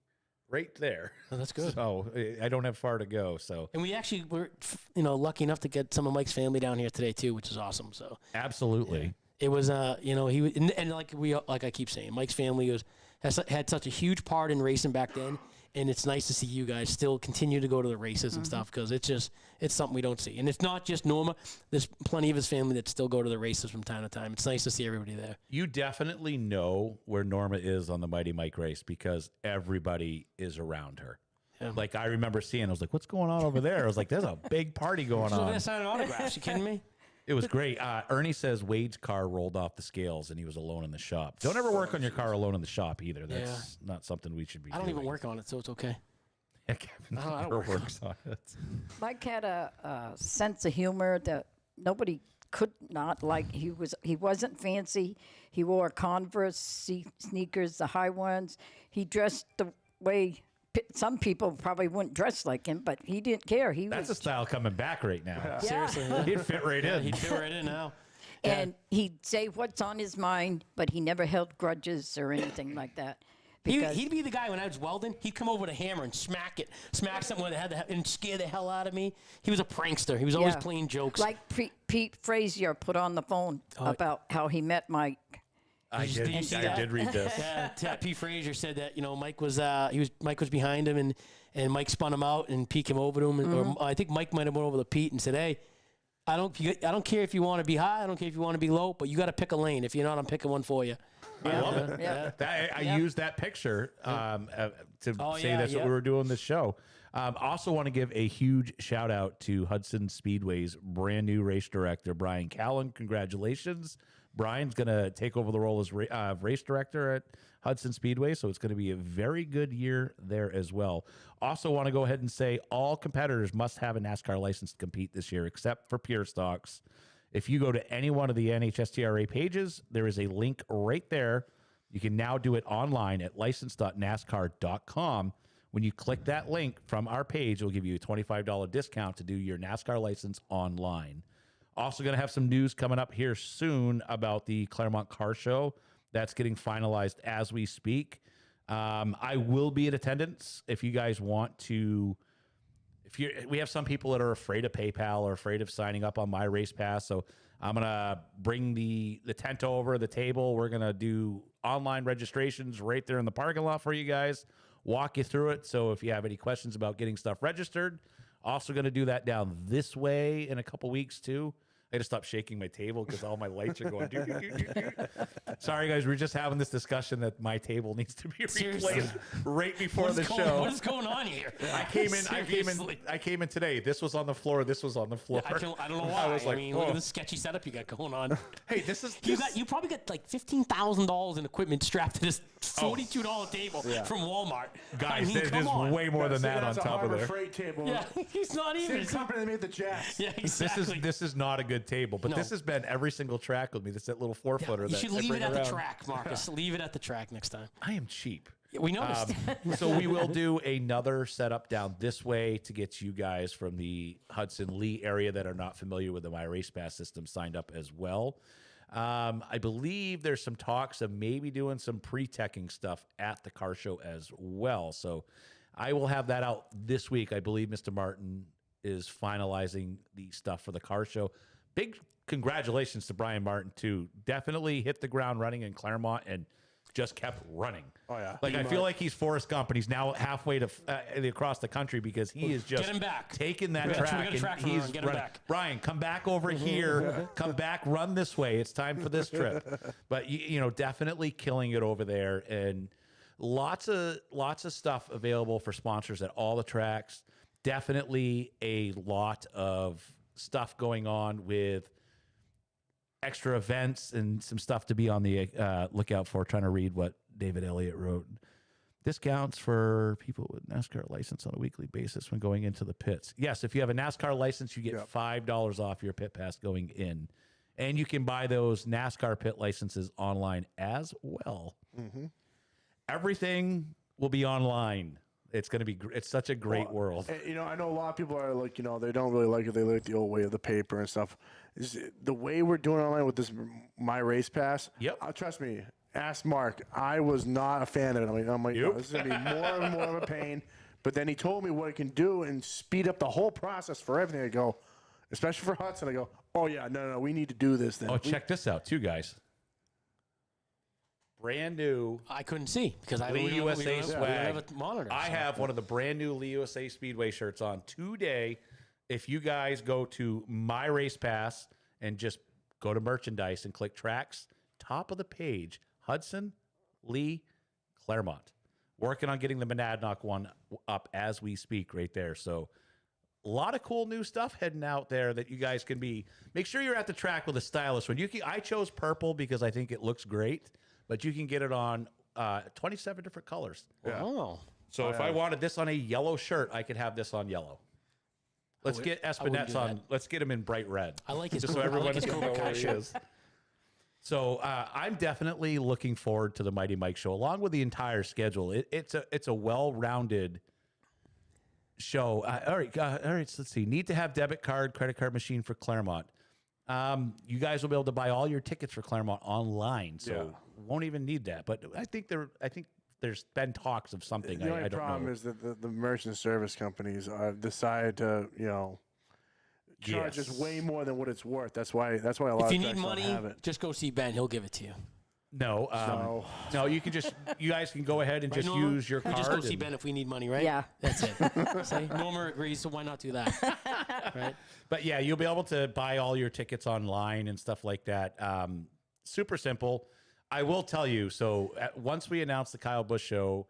A: right there.
D: Oh, that's good.
A: So I don't have far to go. So
D: And we actually were, lucky enough to get some of Mike's family down here today too, which is awesome. So
A: absolutely.
D: it was, he was, and like I keep saying, Mike's family had such a huge part in racing back then, and it's nice to see you guys still continue to go to the races and stuff because it's something we don't see, and it's not just Norma. There's plenty of his family that still go to the races from time to time. It's nice to see everybody there.
A: You definitely know where Norma is on the Mighty Mike race because everybody is around her.
D: Yeah.
A: Like I remember seeing, I was like, "What's going on over there?" I was like, "There's a big party going
D: So
A: on."
D: they're signing autographs. You kidding me?
A: It was great. Ernie says Wade's car rolled off the scales and he was alone in the shop. Don't ever work on your car alone in the shop either. That's not something we should be doing.
D: I don't even work on it, so it's okay.
A: Yeah, Kevin
D: I don't
A: never
D: work
A: works on it.
B: Mike had a sense of humor that nobody could not like. He wasn't fancy. He wore Converse sneakers, the high ones. He dressed the way some people probably wouldn't dress like him, but he didn't care.
A: That's a style coming back right now.
B: Yeah.
D: Seriously,
A: He'd fit right in.
D: he'd fit right in now.
B: And he'd say what's on his mind, but he never held grudges or anything like that.
D: He'd be the guy when I was welding. He'd come over with a hammer and smack someone that had and scare the hell out of me. He was a prankster. He was always playing jokes.
B: Like Pete Frazier put on the phone about how he met Mike.
A: I did read this.
D: Yeah, Pete Frazier said that Mike was behind him and Mike spun him out and peeked him over to him. Or I think Mike might have went over to Pete and said, "Hey, I don't care if you want to be high. I don't care if you want to be low, but you got to pick a lane. If you're not, I'm picking one for you."
A: I love it.
B: Yeah.
A: I used that picture to say that's what
D: yeah.
A: we were doing this show. Also want to give a huge shout out to Hudson Speedway's brand new race director, Brian Callen. Congratulations. Brian's going to take over the role as race director at Hudson Speedway, so it's going to be a very good year there as well. Also want to go ahead and say all competitors must have a NASCAR license to compete this year, except for pure stocks. If you go to any one of the NHSTRA pages, there is a link right there. You can now do it online at license.nascar.com. When you click that link from our page, it'll give you a $25 discount to do your NASCAR license online. Also going to have some news coming up here soon about the Claremont Car Show. That's getting finalized as we speak. I will be in attendance if you guys want to. We have some people that are afraid of PayPal or afraid of signing up on My Race Pass. So I'm going to bring the tent over, the table. We're going to do online registrations right there in the parking lot for you guys. Walk you through it. So if you have any questions about getting stuff registered, also going to do that down this way in a couple weeks too. I got to stop shaking my table because all my lights are going. Sorry, guys. We're just having this discussion that my table needs to be replaced right before the show.
D: What is going on here?
A: I came in today. This was on the floor. This was on the floor.
D: I don't know why. I was like, look at this sketchy setup you got going on.
A: Hey,
D: You probably got like $15,000 in equipment strapped to this $42 table from Walmart.
A: Guys, there's way more than that on top of there.
C: Freight table.
D: Yeah, he's not even.
C: Same company that made the jacks.
D: Yeah, exactly.
A: This is not a good table, but this has been every single track with me. This that little 4-footer.
D: You
A: that
D: should
A: I
D: leave
A: bring
D: it at
A: around.
D: the track, Marcus. Leave it at the track next time.
A: I am cheap.
D: Yeah, we noticed.
A: So we will do another setup down this way to get you guys from the Hudson Lee area that are not familiar with the My Race Pass system signed up as well. I believe there's some talks of maybe doing some pre-teching stuff at the car show as well. So I will have that out this week. I believe Mr. Martin is finalizing the stuff for the car show. Big congratulations to Brian Martin, too. Definitely hit the ground running in Claremont and just kept running.
C: Oh, yeah.
A: Like, I feel like he's Forrest Gump, and he's now halfway to across the country because he is just
D: Get him back.
A: taking that
D: Yeah,
A: track.
D: we got a track
A: and
D: for
A: he's
D: him. Get him
A: running.
D: back.
A: Brian, come back over here. Come back, run this way. It's time for this trip. But, you know, definitely killing it over there. And lots of stuff available for sponsors at all the tracks. Definitely a lot of stuff going on with extra events and some stuff to be on the lookout for. Trying to read what David Elliott wrote. Discounts for people with NASCAR license on a weekly basis when going into the pits. Yes, if you have a NASCAR license, you get $5 off your pit pass going in. And you can buy those NASCAR pit licenses online as well. Mm-hmm. Everything will be online. It's going to be. It's such a great world.
C: You know, I know a lot of people are like, you know, they don't really like it. They like the old way of the paper and stuff. The way we're doing online with this My Race Pass.
A: Yep.
C: Trust me. Ask Mark. I was not a fan of it. I'm like, oh, this is going to be more and more of a pain. But then he told me what it can do and speed up the whole process for everything. I go, especially for Hudson. I go, oh yeah, no, we need to do this then.
A: Oh, check this out, too, guys. Brand new.
D: I couldn't see because I
A: Lee USA
D: we don't
A: swag.
D: have a monitor.
A: I have one of the brand new Lee USA Speedway shirts on today. If you guys go to My Race Pass and just go to merchandise and click tracks, top of the page, Hudson, Lee, Claremont. Working on getting the Monadnock one up as we speak right there. So a lot of cool new stuff heading out there that you guys can be. Make sure you're at the track with a stylish one. I chose purple because I think it looks great. But you can get it on 27 different colors.
C: Yeah.
D: Oh.
A: So if I wanted this on a yellow shirt, I could have this on yellow. Let's get Espinet's on. Let's get him in bright red.
D: I like his
A: just
D: cool,
A: so everyone
D: I like his
A: can know
D: Cobra Kai
A: where he
D: shirt.
A: is. So I'm definitely looking forward to the Mighty Mike show, along with the entire schedule. It's a well-rounded show. All right. So let's see. Need to have debit card, credit card machine for Claremont. You guys will be able to buy all your tickets for Claremont online, so won't even need that. But I think there's been talks of something.
C: The only
A: I don't
C: problem
A: know.
C: is that the merchant service companies decided to, you know, charge us way more than what it's worth. That's why a lot
D: If you
C: of
D: need
C: tracks
D: money,
C: don't have it.
D: just go see Ben. He'll give it to you.
A: No, no. You guys can go ahead and just
D: Norma?
A: use your card.
D: We just go see Ben if we need money, right?
B: Yeah.
D: That's it. See, Norma agrees, so why not do that? Right?
A: But yeah, you'll be able to buy all your tickets online and stuff like that. Super simple. I will tell you. So once we announce the Kyle Busch show,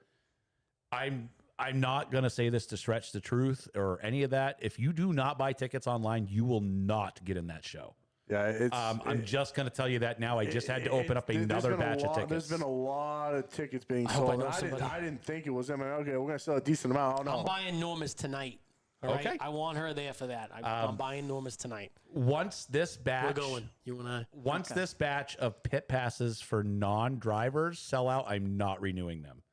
A: I'm not going to say this to stretch the truth or any of that. If you do not buy tickets online, you will not get in that show.
C: Yeah,
A: I'm just going to tell you that now. I just had to open up another batch of tickets.
C: There's been a lot of tickets being
D: hope I
C: sold.
D: know
C: I
D: somebody.
C: didn't think it was them. Okay, we're going to sell a decent amount. Oh, no.
D: I'm buying Norma's tonight. All right?
A: Okay.
D: I want her there for that. I'm buying Norma's tonight.
A: Once this batch,
D: We're going. You and I.
A: Once this batch of pit passes for non-drivers sell out, I'm not renewing them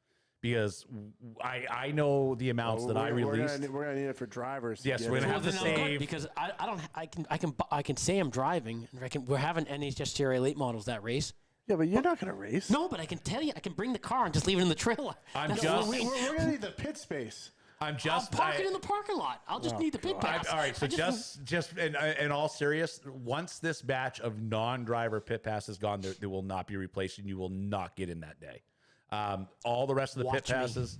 A: because I know the amounts that I released.
C: We're gonna need it for drivers.
A: Yes, we're gonna have to
D: Well, then I'm good,
A: save.
D: because I can say I'm driving, and we're having NHSTRA late models that race.
C: Yeah, but you're not gonna race.
D: No, but I can tell you, I can bring the car and just leave it in the trailer.
A: I'm
D: That's
A: just-
D: fine.
C: We're gonna need the pit space.
A: I'm
D: I'll
A: just
D: park it in the parking lot. I'll just need the pit pass.
A: all right, so just in all serious, once this batch of non-driver pit pass is gone, they will not be replaced, and you will not get in that day. All the rest of the pit
D: Watch me.
A: passes.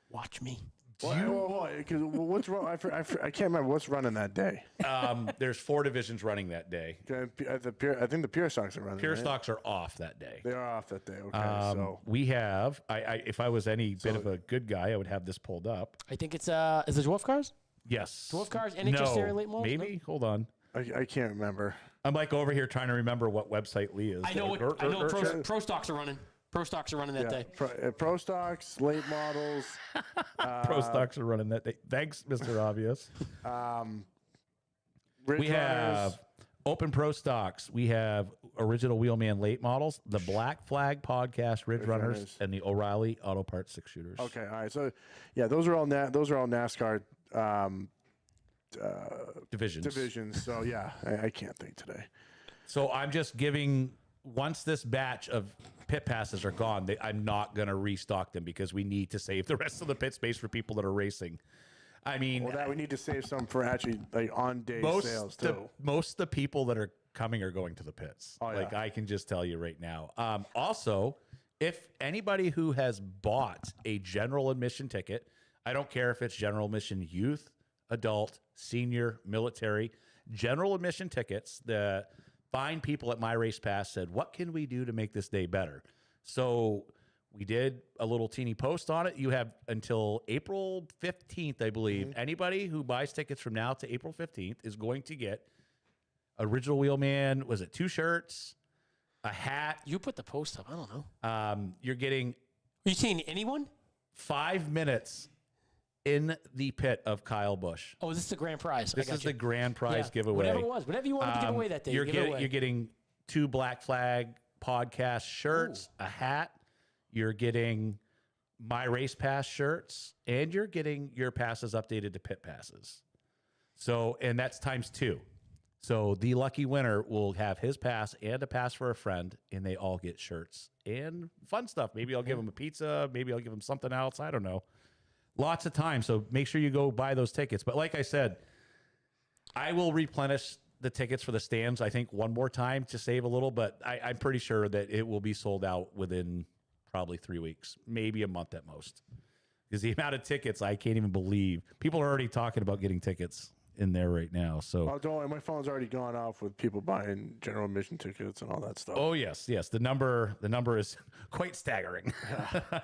D: Watch me.
C: What's wrong? I can't remember what's running that day.
A: There's 4 divisions running that day.
C: I think the pure stocks are running.
A: Pure
C: right?
A: stocks are off that day.
C: They are off that day. Okay, so
A: We have. If I was any bit of a good guy, I would have this pulled up.
D: I think it's is it dwarf cars?
A: Yes.
D: Dwarf cars, NHSTRA late models?
A: Maybe. Hold on.
C: I can't remember.
A: I'm like over here trying to remember what website Lee is.
D: I know what I know. Pro stocks are running. Pro stocks are running that day.
C: Pro stocks, late models.
A: Pro stocks are running that day. Thanks, Mr. Obvious. We have Open Pro Stocks. We have Original Wheelman late models, the Black Flag Podcast Ridge Runners,
C: Runners.
A: and the O'Reilly Auto Parts 6-shooters.
C: Okay, all right. So yeah, those are all NASCAR divisions. So yeah, I can't think today.
A: So I'm just giving, once this batch of pit passes are gone, I'm not going to restock them because we need to save the rest of the pit space for people that are racing. I mean,
C: Well, that we need to save some for actually like on day sales too.
A: most of the people that are coming are going to the pits.
C: Oh, yeah.
A: Like I can just tell you right now. Also, if anybody who has bought a general admission ticket, I don't care if it's general admission youth, adult, senior, military, general admission tickets, the fine people at My Race Pass said, what can we do to make this day better? So we did a little teeny post on it. You have until April 15th, I believe. Anybody who buys tickets from now to April 15th is going to get Original Wheelman, was it 2 shirts, a hat?
D: You put the post up. I don't know.
A: You're getting
D: Are you saying anyone?
A: 5 minutes in the pit of Kyle Busch.
D: Oh, this is the grand prize.
A: This is
D: you.
A: the grand prize
D: Yeah,
A: giveaway.
D: Whatever it was, whatever you wanted to give away that day.
A: You're
D: give it away.
A: you're getting 2 Black Flag Podcast shirts, a hat. You're getting My Race Pass shirts, and you're getting your passes updated to pit passes. So, and that's times 2. So the lucky winner will have his pass and a pass for a friend, and they all get shirts and fun stuff. Maybe I'll give them a pizza. Maybe I'll give them something else. I don't know. Lots of time. So make sure you go buy those tickets. But like I said, I will replenish the tickets for the stands, I think, one more time to save a little. But I'm pretty sure that it will be sold out within probably 3 weeks, maybe a month at most. Because the amount of tickets, I can't even believe. People are already talking about getting tickets in there right now. So,
C: Oh, don't worry, my phone's already gone off with people buying general admission tickets and all that stuff.
A: oh yes, the number is quite staggering,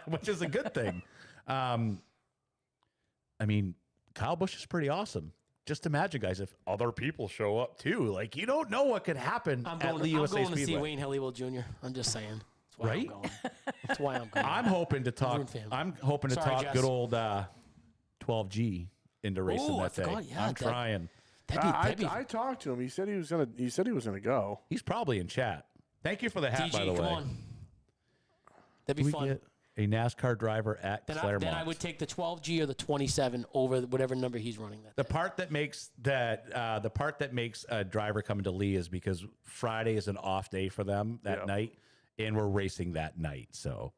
A: which is a good thing. I mean, Kyle Busch is pretty awesome. Just imagine, guys, if other people show up too. Like, you don't know what could happen
D: I'm
A: at
D: going,
A: the
D: I'm
A: USA
D: going to see
A: Speedway.
D: Wayne Helliwell Jr. I'm just saying. That's why
A: Right?
D: I'm going. That's why I'm going.
A: I'm hoping to talk.
D: Maroon family.
A: I'm hoping to
D: Sorry,
A: talk
D: Jess.
A: good old 12G into racing
D: Oh, I
A: that day.
D: forgot, yeah,
A: I'm trying.
D: That'd be
C: I talked to him. He said he was gonna go.
A: He's probably in chat. Thank you for the hat,
D: DG,
A: by the
D: come
A: way.
D: on. That'd be
A: We
D: fun.
A: get a NASCAR driver at Claremont.
D: Then I would take the 12G or the 27 over whatever number he's running that
A: The
D: day.
A: part that makes a driver come into Lee is because Friday is an off day for them that
C: Yep.
A: night, and we're racing that night. So,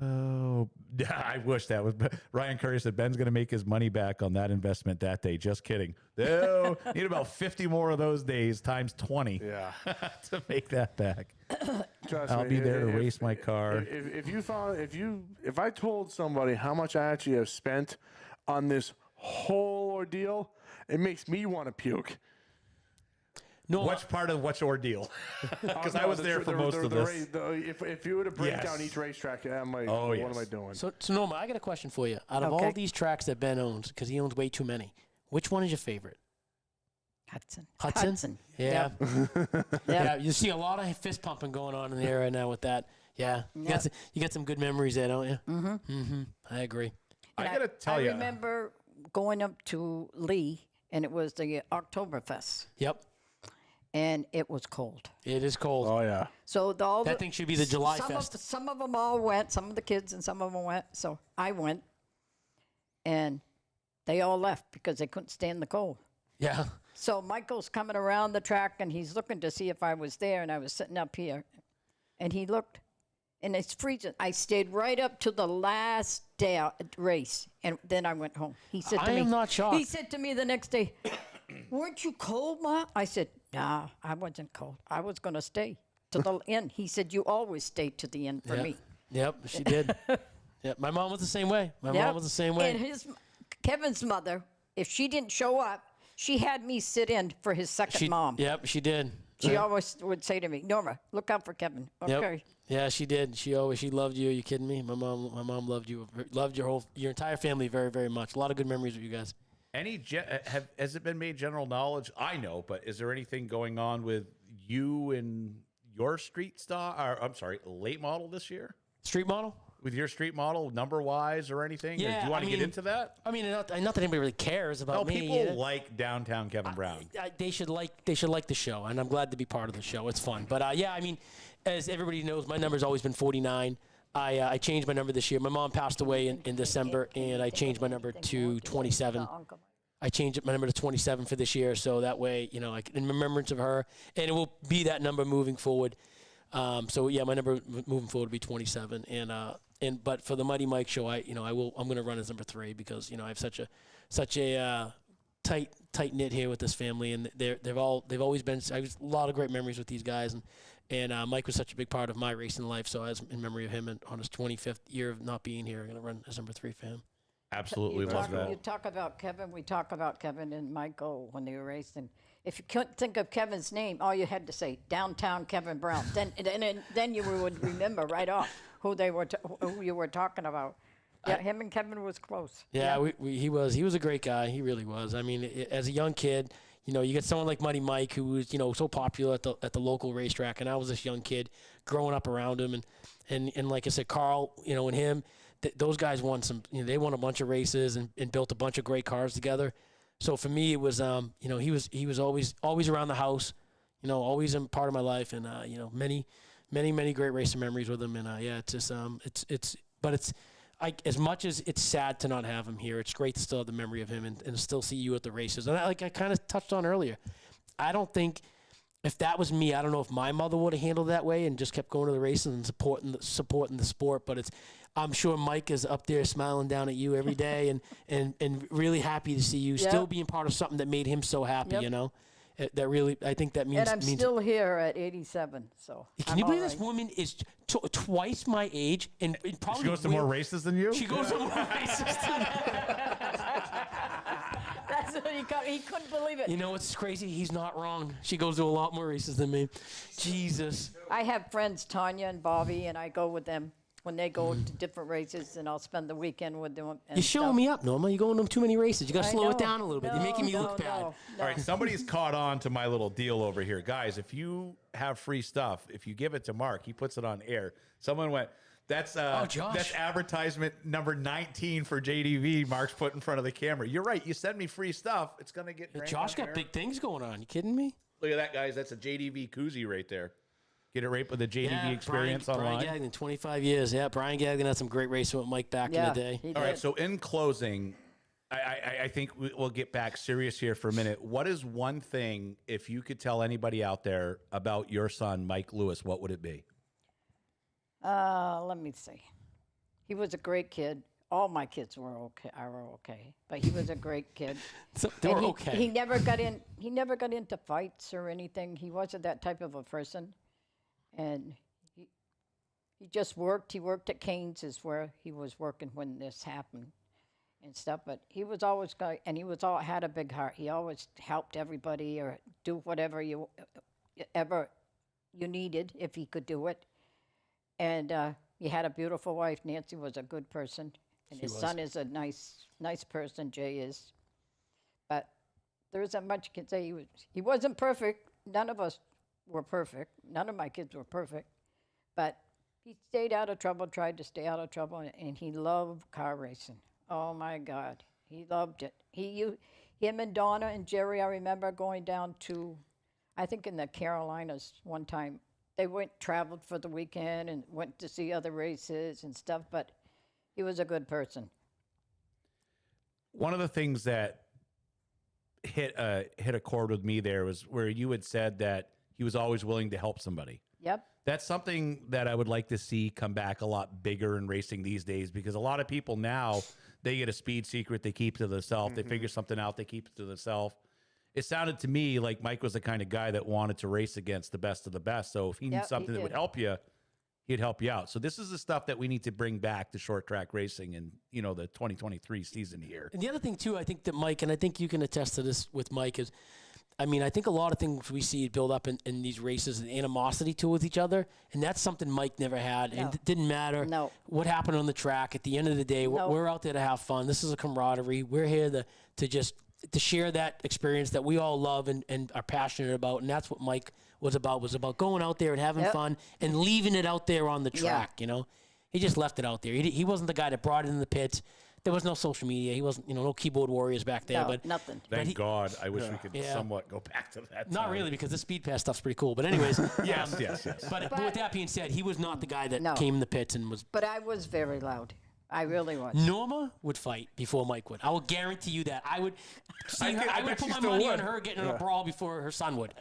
A: oh, I wish that was. Ryan Curry said Ben's going to make his money back on that investment that day. Just kidding. No, need about 50 more of those days times 20
C: Yeah.
A: to make that back.
C: Trust
A: I'll
C: me,
A: be there to race my car.
C: If I told somebody how much I actually have spent on this whole ordeal, it makes me want to puke.
D: No,
A: Which part of which ordeal? Because I was there for most of this.
C: If you were to break
A: Yes.
C: down each racetrack, I'm like,
A: Oh,
C: what
A: yes.
C: am I doing?
D: So Norma, I got a question for you. Out of all
B: Okay.
D: these tracks that Ben owns, because he owns way too many, which one is your favorite?
B: Hudson.
D: Hudson? Yeah.
B: Yep.
D: Yeah, you see a lot of fist pumping going on in there right now with that. Yeah. You got some good memories there, don't you? Mm-hmm. I agree.
A: I
B: And
A: got to tell you.
B: I remember going up to Lee, and it was the Oktoberfest,
D: Yep.
B: and it was cold.
D: It is cold.
C: Oh yeah.
B: So
D: That thing should be the July
B: some
D: Fest.
B: some of them all went. Some of the kids and some of them went. So I went, and they all left because they couldn't stand the cold.
D: Yeah.
B: So Michael's coming around the track, and he's looking to see if I was there, and I was sitting up here, and he looked, and it's freezing. I stayed right up to the last day race, and then I went home. He said to
D: I
B: me,
D: am not shocked.
B: He said to me the next day, "Weren't you cold, Ma?" I said, "Nah, I wasn't cold. I was going to stay to the end." He said, "You always stay to the end for
D: Yep.
B: me."
D: Yep, she did. Yep, my mom was the same way. My
B: Yep.
D: mom was the same way.
B: And Kevin's mother, if she didn't show up, she had me sit in for his second mom.
D: Yep, she did.
B: She always would say to me, "Norma, look out for Kevin."
D: Yep.
B: Okay.
D: Yeah, she did. She loved you. Are you kidding me? My mom loved you. Loved your entire family very, very much. A lot of good memories with you guys.
A: Has it been made general knowledge? I know, but is there anything going on with you and your street stock? Or, I'm sorry, late model this year
D: Street model?
A: with your street model, number wise or anything? Or
D: Yeah,
A: do you want
D: I
A: to get
D: mean,
A: into that?
D: I mean, not that anybody really cares about
A: No,
D: me.
A: people like downtown Kevin Brown.
D: They should like the show, and I'm glad to be part of the show. It's fun. But yeah, I mean, as everybody knows, my number's always been 49. I changed my number this year. My mom passed away in December, and I changed my number to 27. I changed my number to 27 for this year, so that way, in remembrance of her, and it will be that number moving forward. So yeah, my number moving forward will be 27, but for the Mighty Mike show, I'm going to run as number 3 because I have such a tight knit here with this family, and they've always been. I have a lot of great memories with these guys, and Mike was such a big part of my racing life. So as in memory of him, and on his 25th year of not being here, I'm going to run as number 3 for him.
A: Absolutely love that.
B: You talk about Kevin. We talk about Kevin and Michael when they were racing. If you couldn't think of Kevin's name, all you had to say downtown Kevin Brown. Then you would remember right off who you were talking about. Yeah, him and Kevin was close.
D: Yeah, he was a great guy. He really was. I mean, as a young kid, you get someone like Mighty Mike who was so popular at the local racetrack, and I was this young kid growing up around him, and like I said, Carl, and him. Those guys won they won a bunch of races and built a bunch of great cars together. So for me, it was, he was always around the house, always a part of my life, and many great racing memories with him. And yeah, it's just as much as it's sad to not have him here, it's great to still have the memory of him and still see you at the races. And I kind of touched on earlier, I don't think. If that was me, I don't know if my mother would have handled it that way and just kept going to the races and supporting the sport. But I'm sure Mike is up there smiling down at you every day and really happy to see you still being part of something that made him so happy.
B: Yep.
D: That really, I think that means.
B: And I'm still here at 87. So
D: can you believe this woman is twice my age and probably
A: She goes to more races than you?
D: She goes to more races than me.
B: That's what he couldn't believe it.
D: It's crazy. He's not wrong. She goes to a lot more races than me. Jesus.
B: I have friends, Tanya and Bobby, and I go with them when they go to different races, and I'll spend the weekend with them.
D: You're showing me up, Norma. You're going to too many races. You got to
B: I
D: slow it
B: know.
D: down a little bit. You're making me look bad.
A: All right, somebody's caught on to my little deal over here. Guys, if you have free stuff, if you give it to Mark, he puts it on air. Someone went, that's
D: Josh.
A: advertisement number 19 for JDV Mark's put in front of the camera. You're right. You send me free stuff, it's going to get drank
D: Josh
A: on
D: got
A: air.
D: big things going on. You kidding me?
A: Look at that, guys. That's a JDV koozie right there. Get it right with the JDV experience online.
D: Brian Gagnon, 25 years. Yeah, Brian Gagnon had some great racing with Mike back in the day.
B: he
A: All right,
B: did.
A: so in closing, I think we'll get back serious here for a minute. What is one thing, if you could tell anybody out there about your son, Mike Lewis, what would it be?
B: Let me see. He was a great kid. All my kids were okay, but he was a great kid.
D: So they
B: And
D: were
B: he,
D: okay.
B: He never got into fights or anything. He wasn't that type of a person, and he just worked. He worked at Canes, is where he was working when this happened, and stuff. But he was always and he was had a big heart. He always helped everybody or do whatever you ever you needed if he could do it. And he had a beautiful wife. Nancy was a good person, and his son is a nice person. Jay is, but there isn't much you can say. He wasn't perfect. None of us were perfect. None of my kids were perfect, but he stayed out of trouble. Tried to stay out of trouble, and he loved car racing. Oh my God, he loved it. Him and Donna and Jerry. I remember going down to, I think in the Carolinas one time. They traveled for the weekend and went to see other races and stuff, but he was a good person.
A: One of the things that hit a chord with me there was where you had said that he was always willing to help somebody.
B: Yep.
A: That's something that I would like to see come back a lot bigger in racing these days, because a lot of people now, they get a speed secret they keep to themselves. They figure something out, they keep it to themselves. It sounded to me like Mike was the kind of guy that wanted to race against the best of the best. So if he needs something that would help you, he'd help you out. So this is the stuff that we need to bring back to short track racing in, the 2023 season here.
D: And the other thing too, I think that Mike, and I think you can attest to this with Mike, is, I think a lot of things we see build up in these races and animosity to with each other, and that's something Mike never had. And it didn't matter what happened on the track. At the end of the day, we're out there to have fun. This is a camaraderie. We're here to share that experience that we all love and are passionate about. And that's what Mike was about going out there and having fun and leaving it out there on the track. He just left it out there. He wasn't the guy that brought it in the pits. There was no social media. He wasn't, no keyboard warriors back there. But
B: nothing.
A: Thank God. I wish we could somewhat go back to that.
D: Not really, because the speed pass stuff's pretty cool. But anyways.
A: yes.
D: But with that being said, he was not the guy that came in the pits and was.
B: But I was very loud. I really was.
D: Norma would fight before Mike would. I will guarantee you that. I would see her. I would put my money on her getting in a brawl before her son would.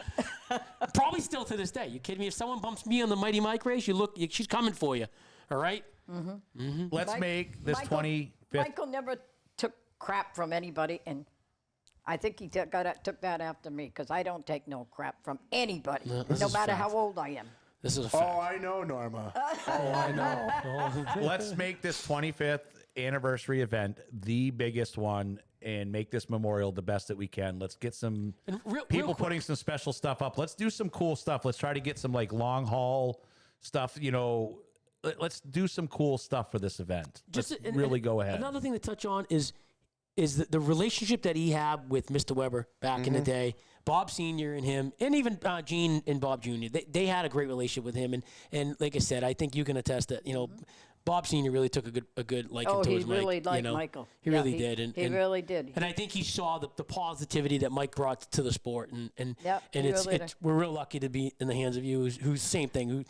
D: Probably still to this day. You kidding me? If someone bumps me on the Mighty Mike race, she's coming for you. All right?
A: Let's make this 25th.
B: Michael never took crap from anybody, and I think he took that after me, because I don't take no crap from anybody, no matter how old I am.
D: This is a fact.
C: Oh, I know, Norma. I know.
A: Let's make this 25th anniversary event the biggest one and make this memorial the best that we can. Let's get some people putting some special stuff up. Let's do some cool stuff. Let's try to get some long haul stuff, Let's do some cool stuff for this event. Let's really go ahead.
D: Another thing to touch on is the relationship that he had with Mr. Weber back in the day. Bob Sr. and him, and even Gene and Bob Jr., they had a great relationship with him. And like I said, I think you can attest that, Bob Sr. really took a good liking to his Mike.
B: Oh, he really liked Michael.
D: He really did.
B: He really did.
D: And I think he saw the positivity that Mike brought to the sport. And
B: really
D: we're real lucky to be in the hands of you, who's the same thing,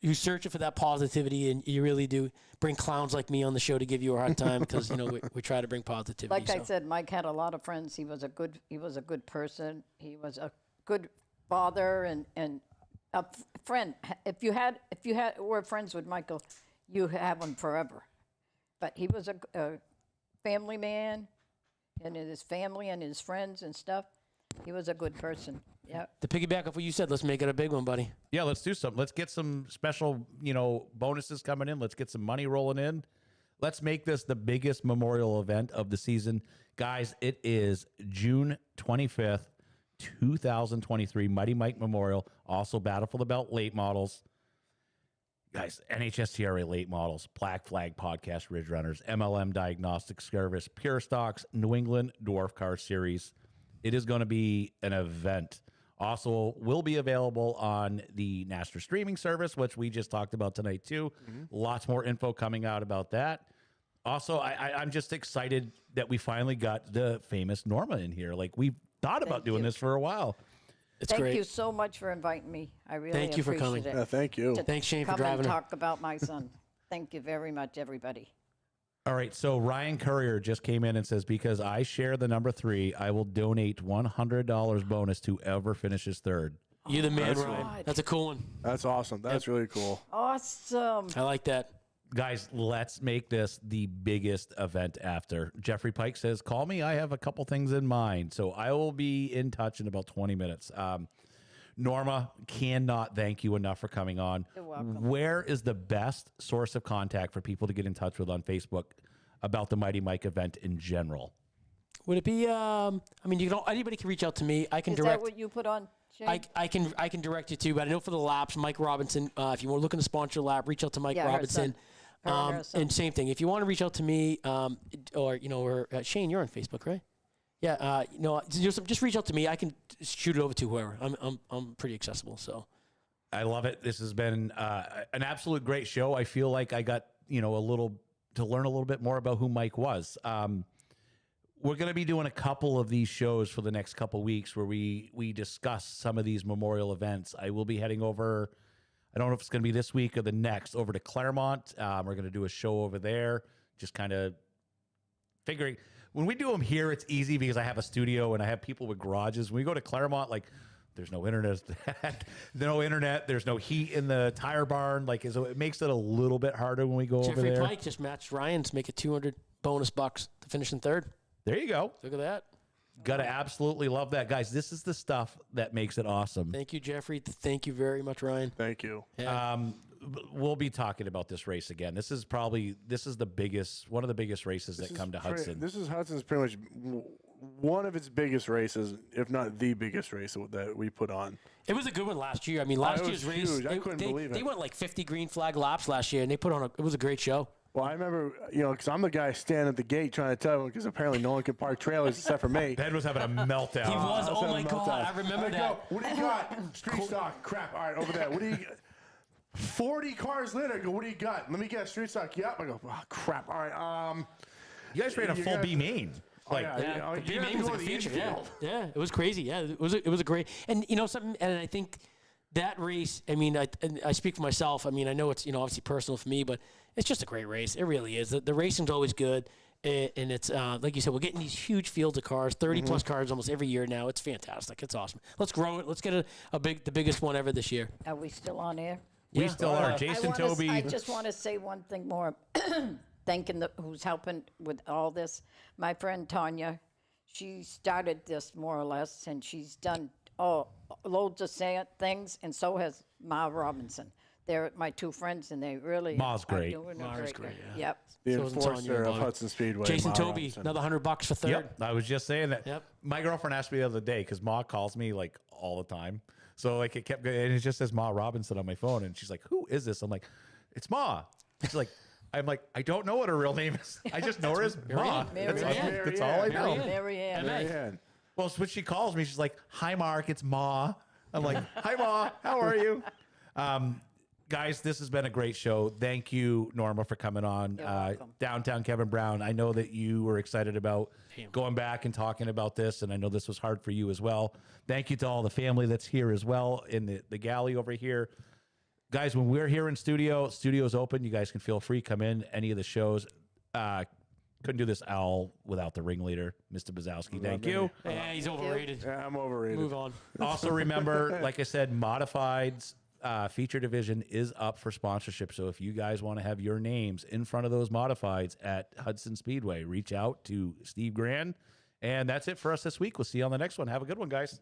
D: who's searching for that positivity, and you really do bring clowns like me on the show to give you a hard time, because we try to bring positivity.
B: Like I said, Mike had a lot of friends. He was a good person. He was a good father and a friend. If you were friends with Michael, you have him forever. But he was a family man, and his family and his friends and stuff. He was a good person. Yeah.
D: To piggyback off what you said, let's make it a big one, buddy.
A: Yeah, let's do something. Let's get some special, bonuses coming in. Let's get some money rolling in. Let's make this the biggest memorial event of the season. Guys, it is June 25th, 2023, Mighty Mike Memorial. Also Battle for the Belt late models. Guys, NHSTRA late models, Black Flag Podcast Ridge Runners, MLM Diagnostic Service, Pure Stocks, New England Dwarf Car Series. It is going to be an event. Also, will be available on the NHSTRA streaming service, which we just talked about tonight, too. Lots more info coming out about that. Also, I'm just excited that we finally got the famous Norma in here. We've thought about doing this for a while.
D: It's
B: Thank
D: great.
B: you so much for inviting me. I really
D: Thank you for
B: appreciate
D: coming.
B: it.
C: Yeah, thank you.
D: Thanks, Shane, for
B: Come
D: driving
B: and
D: her.
B: talk about my son. Thank you very much, everybody.
A: All right, so Ryan Courier just came in and says, because I share the number 3, I will donate $100 bonus to whoever finishes third.
D: You're the man,
C: That's
D: Ryan.
B: right.
D: That's a cool one.
C: That's awesome. That's really cool.
B: Awesome.
D: I like that.
A: Guys, let's make this the biggest event after. Jeffrey Pike says, call me. I have a couple things in mind. So I will be in touch in about 20 minutes. Norma, cannot thank you enough for coming on.
B: You're welcome.
A: Where is the best source of contact for people to get in touch with on Facebook? about the Mighty Mike event in general?
D: Would it be? I mean, anybody can reach out to me. I can
B: Is
D: direct.
B: that what you put on, Shane?
D: I can direct you to, but I know for the laps, Mike Robinson. If you want to look in the sponsor lap, reach out to Mike
B: Yeah, her
D: Robinson.
B: son. Her son.
D: And same thing. If you want to reach out to me, or Shane, you're on Facebook, right? Yeah. Just reach out to me. I can shoot it over to whoever. I'm pretty accessible. So.
A: I love it. This has been an absolute great show. I feel like I got to learn a little bit more about who Mike was. We're going to be doing a couple of these shows for the next couple weeks where we discuss some of these memorial events. I will be heading over, I don't know if it's going to be this week or the next, over to Claremont. We're going to do a show over there, just kind of figuring. When we do them here, it's easy because I have a studio and I have people with garages. When we go to Claremont, like, there's no internet, there's no heat in the tire barn. Like, so it makes it a little bit harder when we go over
D: Jeffrey
A: there.
D: Pike just matched Ryan's, make it 200 bonus bucks to finish in third.
A: There you go.
D: Look at that.
A: Gotta absolutely love that, guys. This is the stuff that makes it awesome.
D: Thank you, Jeffrey. Thank you very much, Ryan.
C: Thank you.
D: Yeah.
A: We'll be talking about this race again. This is the biggest, one of the biggest races that come to Hudson.
C: This is Hudson's pretty much one of its biggest races, if not the biggest race that we put on.
D: It was a good one last year. I mean, last
C: it
D: year's
C: was
D: race,
C: huge. I couldn't believe it.
D: They went like 50 green flag laps last year, and they put on it was a great show.
C: Well, I remember, because I'm the guy standing at the gate trying to tell everyone, because apparently no one can park trailers except for me.
A: Ben was having a meltdown.
D: He was. Oh my
C: having a
D: God,
C: meltdown.
D: I remember
C: I
D: that.
C: go, what do you got? Street stock. Crap. All right, over there. What do you 40 cars later, I go, what do you got? Let me get street stock. Yep. I go, oh, crap. All right.
A: You guys ran a full B main. Like,
D: Yeah, the
C: you have
D: B-main
C: to
D: was
C: go
D: like a
C: to the
D: feature. Yeah,
C: infield.
D: yeah, it was crazy. Yeah, it was a great, and something. And I think that race. I mean, I speak for myself. I mean, I know it's obviously personal for me, but it's just a great race. It really is. The racing's always good, and it's like you said, we're getting these huge fields of cars, 30 plus cars almost every year now. It's fantastic. It's awesome. Let's grow it. Let's get the biggest one ever this year.
B: Are we still on air?
A: we still are.
B: I
A: Jason
B: wanna
A: Toby.
B: I just want to say one thing more. Thanking who's helping with all this. My friend Tanya, she started this more or less, and she's done loads of things, and so has Ma Robinson. They're my two friends, and they really
A: Ma's
B: are
A: great.
B: doing a
D: Ma's
B: great.
D: great, yeah.
B: Yep.
C: The
D: So wasn't telling you
C: enforcer of
D: about it.
C: Hudson Speedway.
D: Jason
C: Ma
D: Toby,
C: Robinson.
D: another $100 for third.
A: Yep, I was just saying that.
D: Yep.
A: My girlfriend asked me the other day because Ma calls me like all the time. So like it kept going, and it just says Ma Robinson on my phone, and she's like, "Who is this?" I'm like, "It's Ma." She's like, "I'm like, I don't know what her real name is. I just know her as Ma.
B: Mary
A: That's,
B: Ann.
A: that's all I know."
B: Mary Ann.
D: Mary
C: Man.
A: Well, so when she calls me, she's like, "Hi, Mark, it's Ma." I'm like, "Hi, Ma, how are you?" Guys, this has been a great show. Thank you, Norma, for coming on.
B: You're welcome.
A: Downtown Kevin Brown. I know that you were excited about going back and talking about this, and I know this was hard for you as well. Thank you to all the family that's here as well in the galley over here. Guys, when we're here in studio's open. You guys can feel free, come in any of the shows. Couldn't do this all without the ringleader, Mr. Bazowski. Thank you.
D: Yeah, he's overrated.
C: Yeah, I'm overrated.
D: Move on.
A: Also, remember, like I said, Modifieds feature division is up for sponsorship. So if you guys want to have your names in front of those Modifieds at Hudson Speedway, reach out to Steve Grand. And that's it for us this week. We'll see you on the next one. Have a good one, guys.